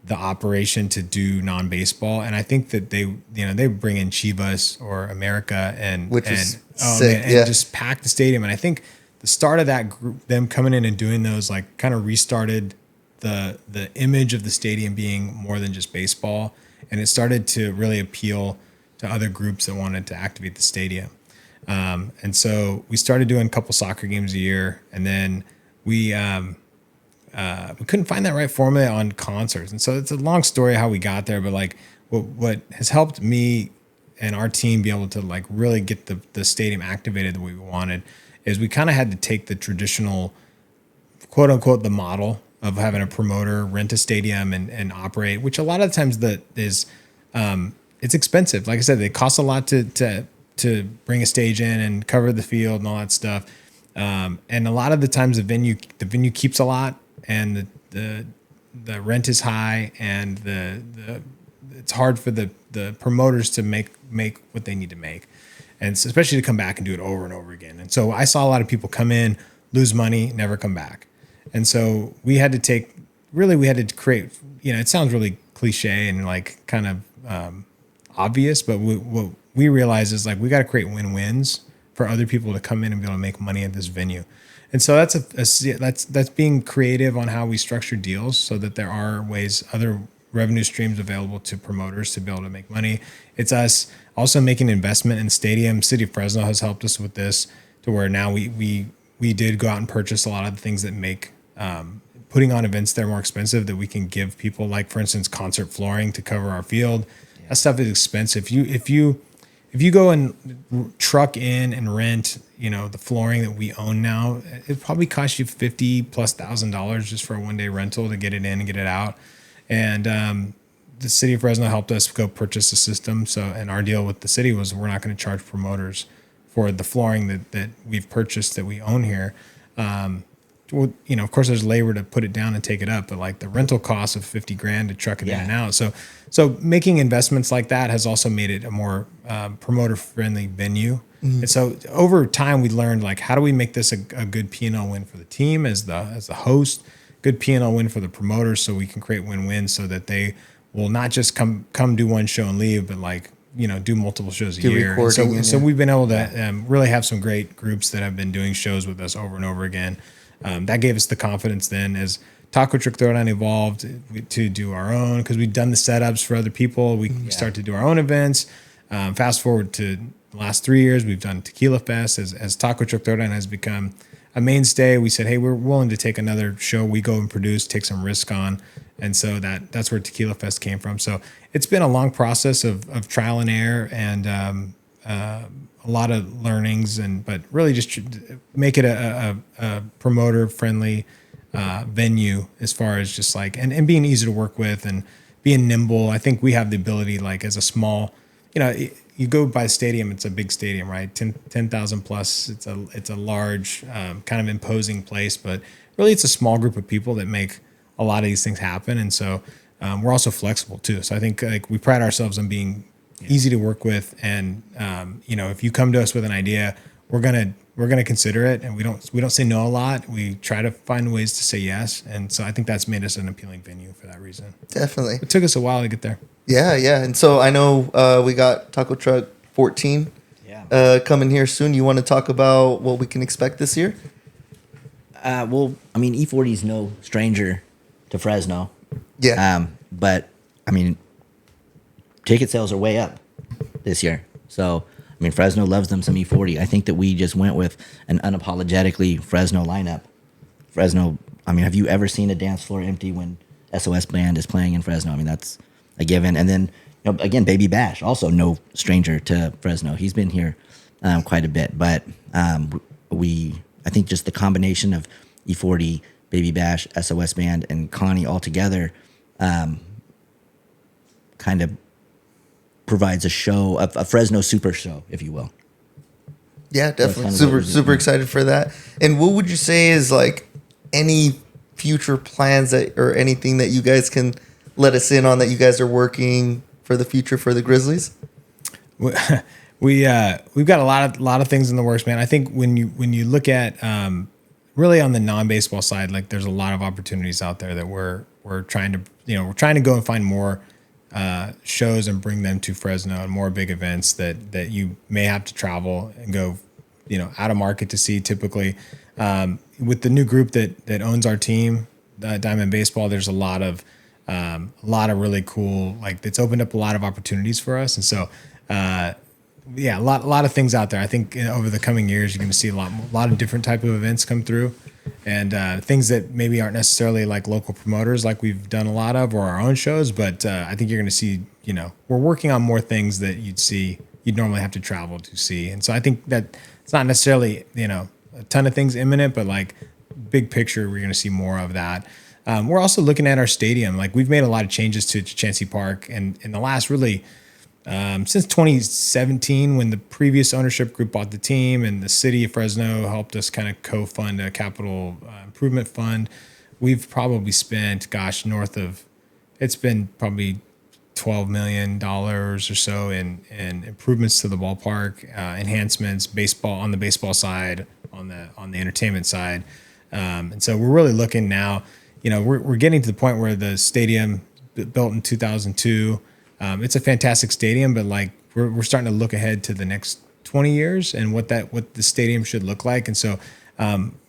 the operation to do non-baseball, and I think that they bring in Chivas or America and just pack the stadium. And I think the start of that group, them coming in and doing those, like kind of restarted the image of the stadium being more than just baseball, and it started to really appeal to other groups that wanted to activate the stadium. And so we started doing a couple soccer games a year, and then we couldn't find that right formula on concerts. And so it's a long story how we got there, but like what has helped me and our team be able to like really get the stadium activated the way we wanted is we kind of had to take the traditional quote unquote, the model of having a promoter rent a stadium and operate, which a lot of times that is, it's expensive. Like I said, it costs a lot to bring a stage in and cover the field and all that stuff. And a lot of the times the venue keeps a lot, and the rent is high, and it's hard for the promoters to make what they need to make, and especially to come back and do it over and over again. And so I saw a lot of people come in, lose money, never come back. And so we had to create, it sounds really cliche and like kind of obvious, but what we realize is like we got to create win-wins for other people to come in and be able to make money at this venue. And so that's being creative on how we structure deals so that there are other revenue streams available to promoters to be able to make money. It's us also making an investment in the stadium. City of Fresno has helped us with this to where now we did go out and purchase a lot of the things that make putting on events there more expensive that we can give people, like for instance, concert flooring to cover our field. That stuff is expensive. If you go and truck in and rent, the flooring that we own now, it probably costs you $50,000+ just for a one-day rental to get it in and get it out. And the city of Fresno helped us go purchase a system. And our deal with the city was we're not going to charge promoters for the flooring that we've purchased that we own here. Of course, there's labor to put it down and take it up, but like the rental cost of $50,000 to truck it in and out. So making investments like that has also made it a more promoter-friendly venue. Mm-hmm. And so over time, we learned like how do we make this a good P&L win for the team as the host, good P&L win for the promoters, so we can create win-wins so that they will not just come do one show and leave, but like do multiple shows a year. So we've been able to really have some great groups that have been doing shows with us over and over again. That gave us the confidence then as Taco Truck Throwdown evolved to do our own, because we've done the setups for other people. We start to do our own events. Fast forward to the last 3 years, we've done Tequila Fest as Taco Truck Throwdown has become a mainstay. We said, hey, we're willing to take another show we go and produce, take some risk on. And so that's where Tequila Fest came from. So it's been a long process of trial and error and a lot of learnings, but really just make it a promoter friendly venue as far as just like, and being easy to work with and being nimble. I think we have the ability, like as a small, you go by the stadium, it's a big stadium, right? 10,000 plus. It's a large, kind of imposing place, but really it's a small group of people that make a lot of these things happen. And so we're also flexible too. So I think like we pride ourselves on being easy to work with. And, if you come to us with an idea, we're going to consider it, and we don't say no a lot. We try to find ways to say yes. And so I think that's made us an appealing venue for that reason. Definitely. It took us a while to get there. Yeah. And so I know we got Taco Truck 14 coming here soon. You want to talk about what we can expect this year? Well, I mean, E40 is no stranger to Fresno. Yeah. But I mean, ticket sales are way up this year. So, I mean, Fresno loves them some E40. I think that we just went with an unapologetically Fresno lineup. Fresno, I mean, have you ever seen a dance floor empty when SOS Band is playing in Fresno? I mean, that's a given. And then, again, Baby Bash, also no stranger to Fresno. He's been here quite a bit. But I think just the combination of E40, Baby Bash, SOS Band, and Connie all together kind of provides a show, a Fresno super show, if you will. Yeah, definitely. Super excited for that. And what would you say is like any future plans that or anything that you guys can let us in on that you guys are working for the future for the Grizzlies? We've got a lot of things in the works, man. I think when you look at really on the non-baseball side, like there's a lot of opportunities out there that we're trying to go and find more shows and bring them to Fresno and more big events that you may have to travel and go, out of market to see typically. With the new group that owns our team, Diamond Baseball, there's a lot of really cool, like it's opened up a lot of opportunities for us. And so, a lot of things out there. I think over the coming years, you're going to see a lot of different type of events come through, and things that maybe aren't necessarily like local promoters, like we've done a lot of, or our own shows. But I think you're going to see, we're working on more things that you'd normally have to travel to see. And so I think that it's not necessarily, a ton of things imminent, but like big picture, we're going to see more of that. We're also looking at our stadium. Like we've made a lot of changes to Chancey Park, and in the last really. Since 2017, when the previous ownership group bought the team and the city of Fresno helped us kind of co-fund a capital improvement fund, we've probably spent, it's been probably $12 million or so in improvements to the ballpark, enhancements, baseball on the baseball side, on the entertainment side. And so we're really looking now, we're getting to the point where the stadium built in 2002, it's a fantastic stadium, but like we're starting to look ahead to the next 20 years and what the stadium should look like. And so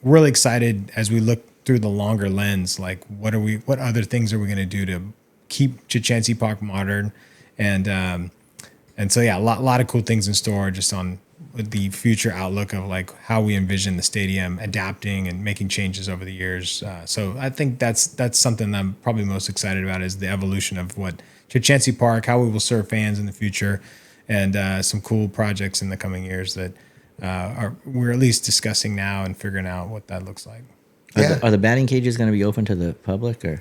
really excited as we look through the longer lens, like what other things are we going to do to keep Chancey Park modern? And so, a lot of cool things in store just on the future outlook of like how we envision the stadium adapting and making changes over the years. So I think that's something that I'm probably most excited about is the evolution of what Chancey Park, how we will serve fans in the future, and some cool projects in the coming years that we're at least discussing now and figuring out what that looks like. Are the batting cages going to be open to the public, or?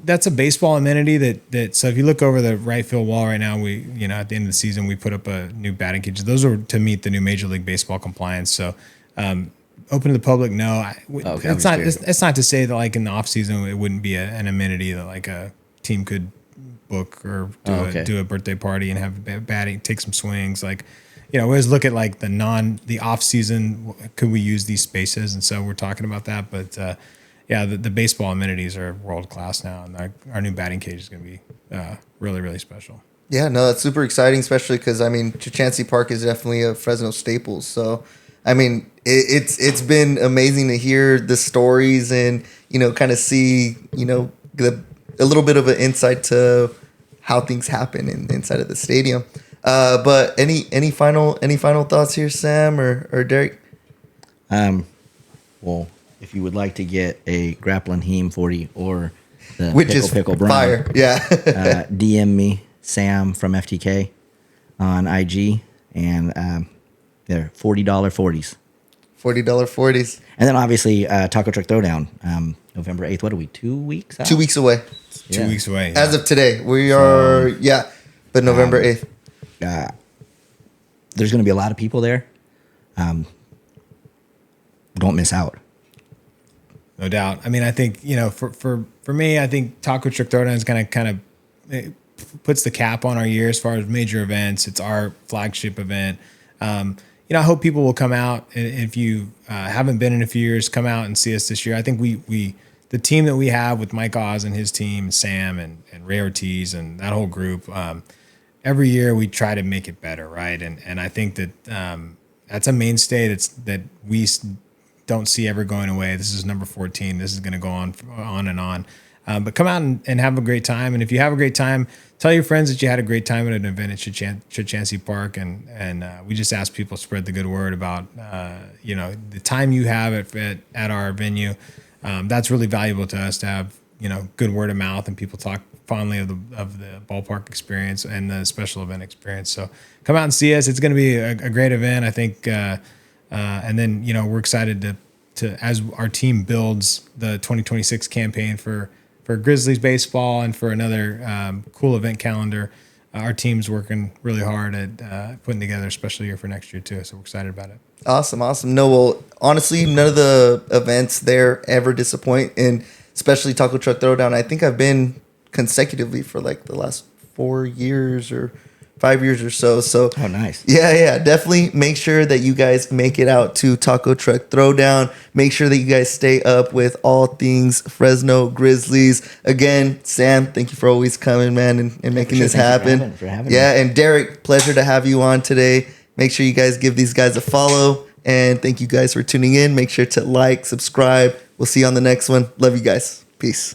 That's a baseball amenity that. So if you look over the right field wall right now, we at the end of the season we put up a new batting cage. Those are to meet the new Major League Baseball compliance. So open to the public, no. It's not to say that like in the off season it wouldn't be an amenity that like a team could book or do a birthday party and have batting, take some swings. Like, we always look at like the off season, could we use these spaces? And so we're talking about that, but the baseball amenities are world class now. And our new batting cage is going to be really, really special. Yeah, no, that's super exciting, especially because Chancey Park is definitely a Fresno staple. So, it's been amazing to hear the stories and, kind of see, a little bit of an insight to how things happen inside of the stadium. But any final thoughts here, Sam or Derek? Well, if you would like to get a grappling heme 40 or the which pickle brown, fire, yeah, DM me, Sam from FTK on IG, and they're $40 40s. $40 40s. And then obviously Taco Truck Throwdown, November 8th. What are we, 2 weeks out? 2 weeks away. 2 weeks away. Yeah. As of today. We are, but November 8th. There's going to be a lot of people there. Don't miss out. No doubt. I think, for me, I think Taco Truck Throwdown is kind of it puts the cap on our year as far as major events. It's our flagship event. I hope people will come out. If you haven't been in a few years, come out and see us this year. I think the team that we have with Mike Oz and his team, Sam and Ray Ortiz and that whole group, every year we try to make it better, right? And I think that that's a mainstay that we don't see ever going away. This is number 14. This is going to go on and on. But come out and have a great time. And if you have a great time, tell your friends that you had a great time at an event at Chancey Park. And we just ask people to spread the good word about, the time you have at our venue. That's really valuable to us to have, good word of mouth and people fondly of the ballpark experience and the special event experience. So come out and see us. It's going to be a great event, I think. And then, we're excited to as our team builds the 2026 campaign for Grizzlies baseball and for another cool event calendar. Our team's working really hard at putting together a special year for next year too. So we're excited about it. Awesome. No, well, honestly, none of the events there ever disappoint, and especially Taco Truck Throwdown. I think I've been consecutively for like the last 4 years or 5 years or so. So oh, nice. Yeah. Definitely make sure that you guys make it out to Taco Truck Throwdown. Make sure that you guys stay up with all things Fresno Grizzlies. Again, Sam, thank you for always coming, man, and making this happen. For having me. And Derek, pleasure to have you on today. Make sure you guys give these guys a follow. And thank you guys for tuning in. Make sure to like, subscribe. We'll see you on the next one. Love you guys. Peace.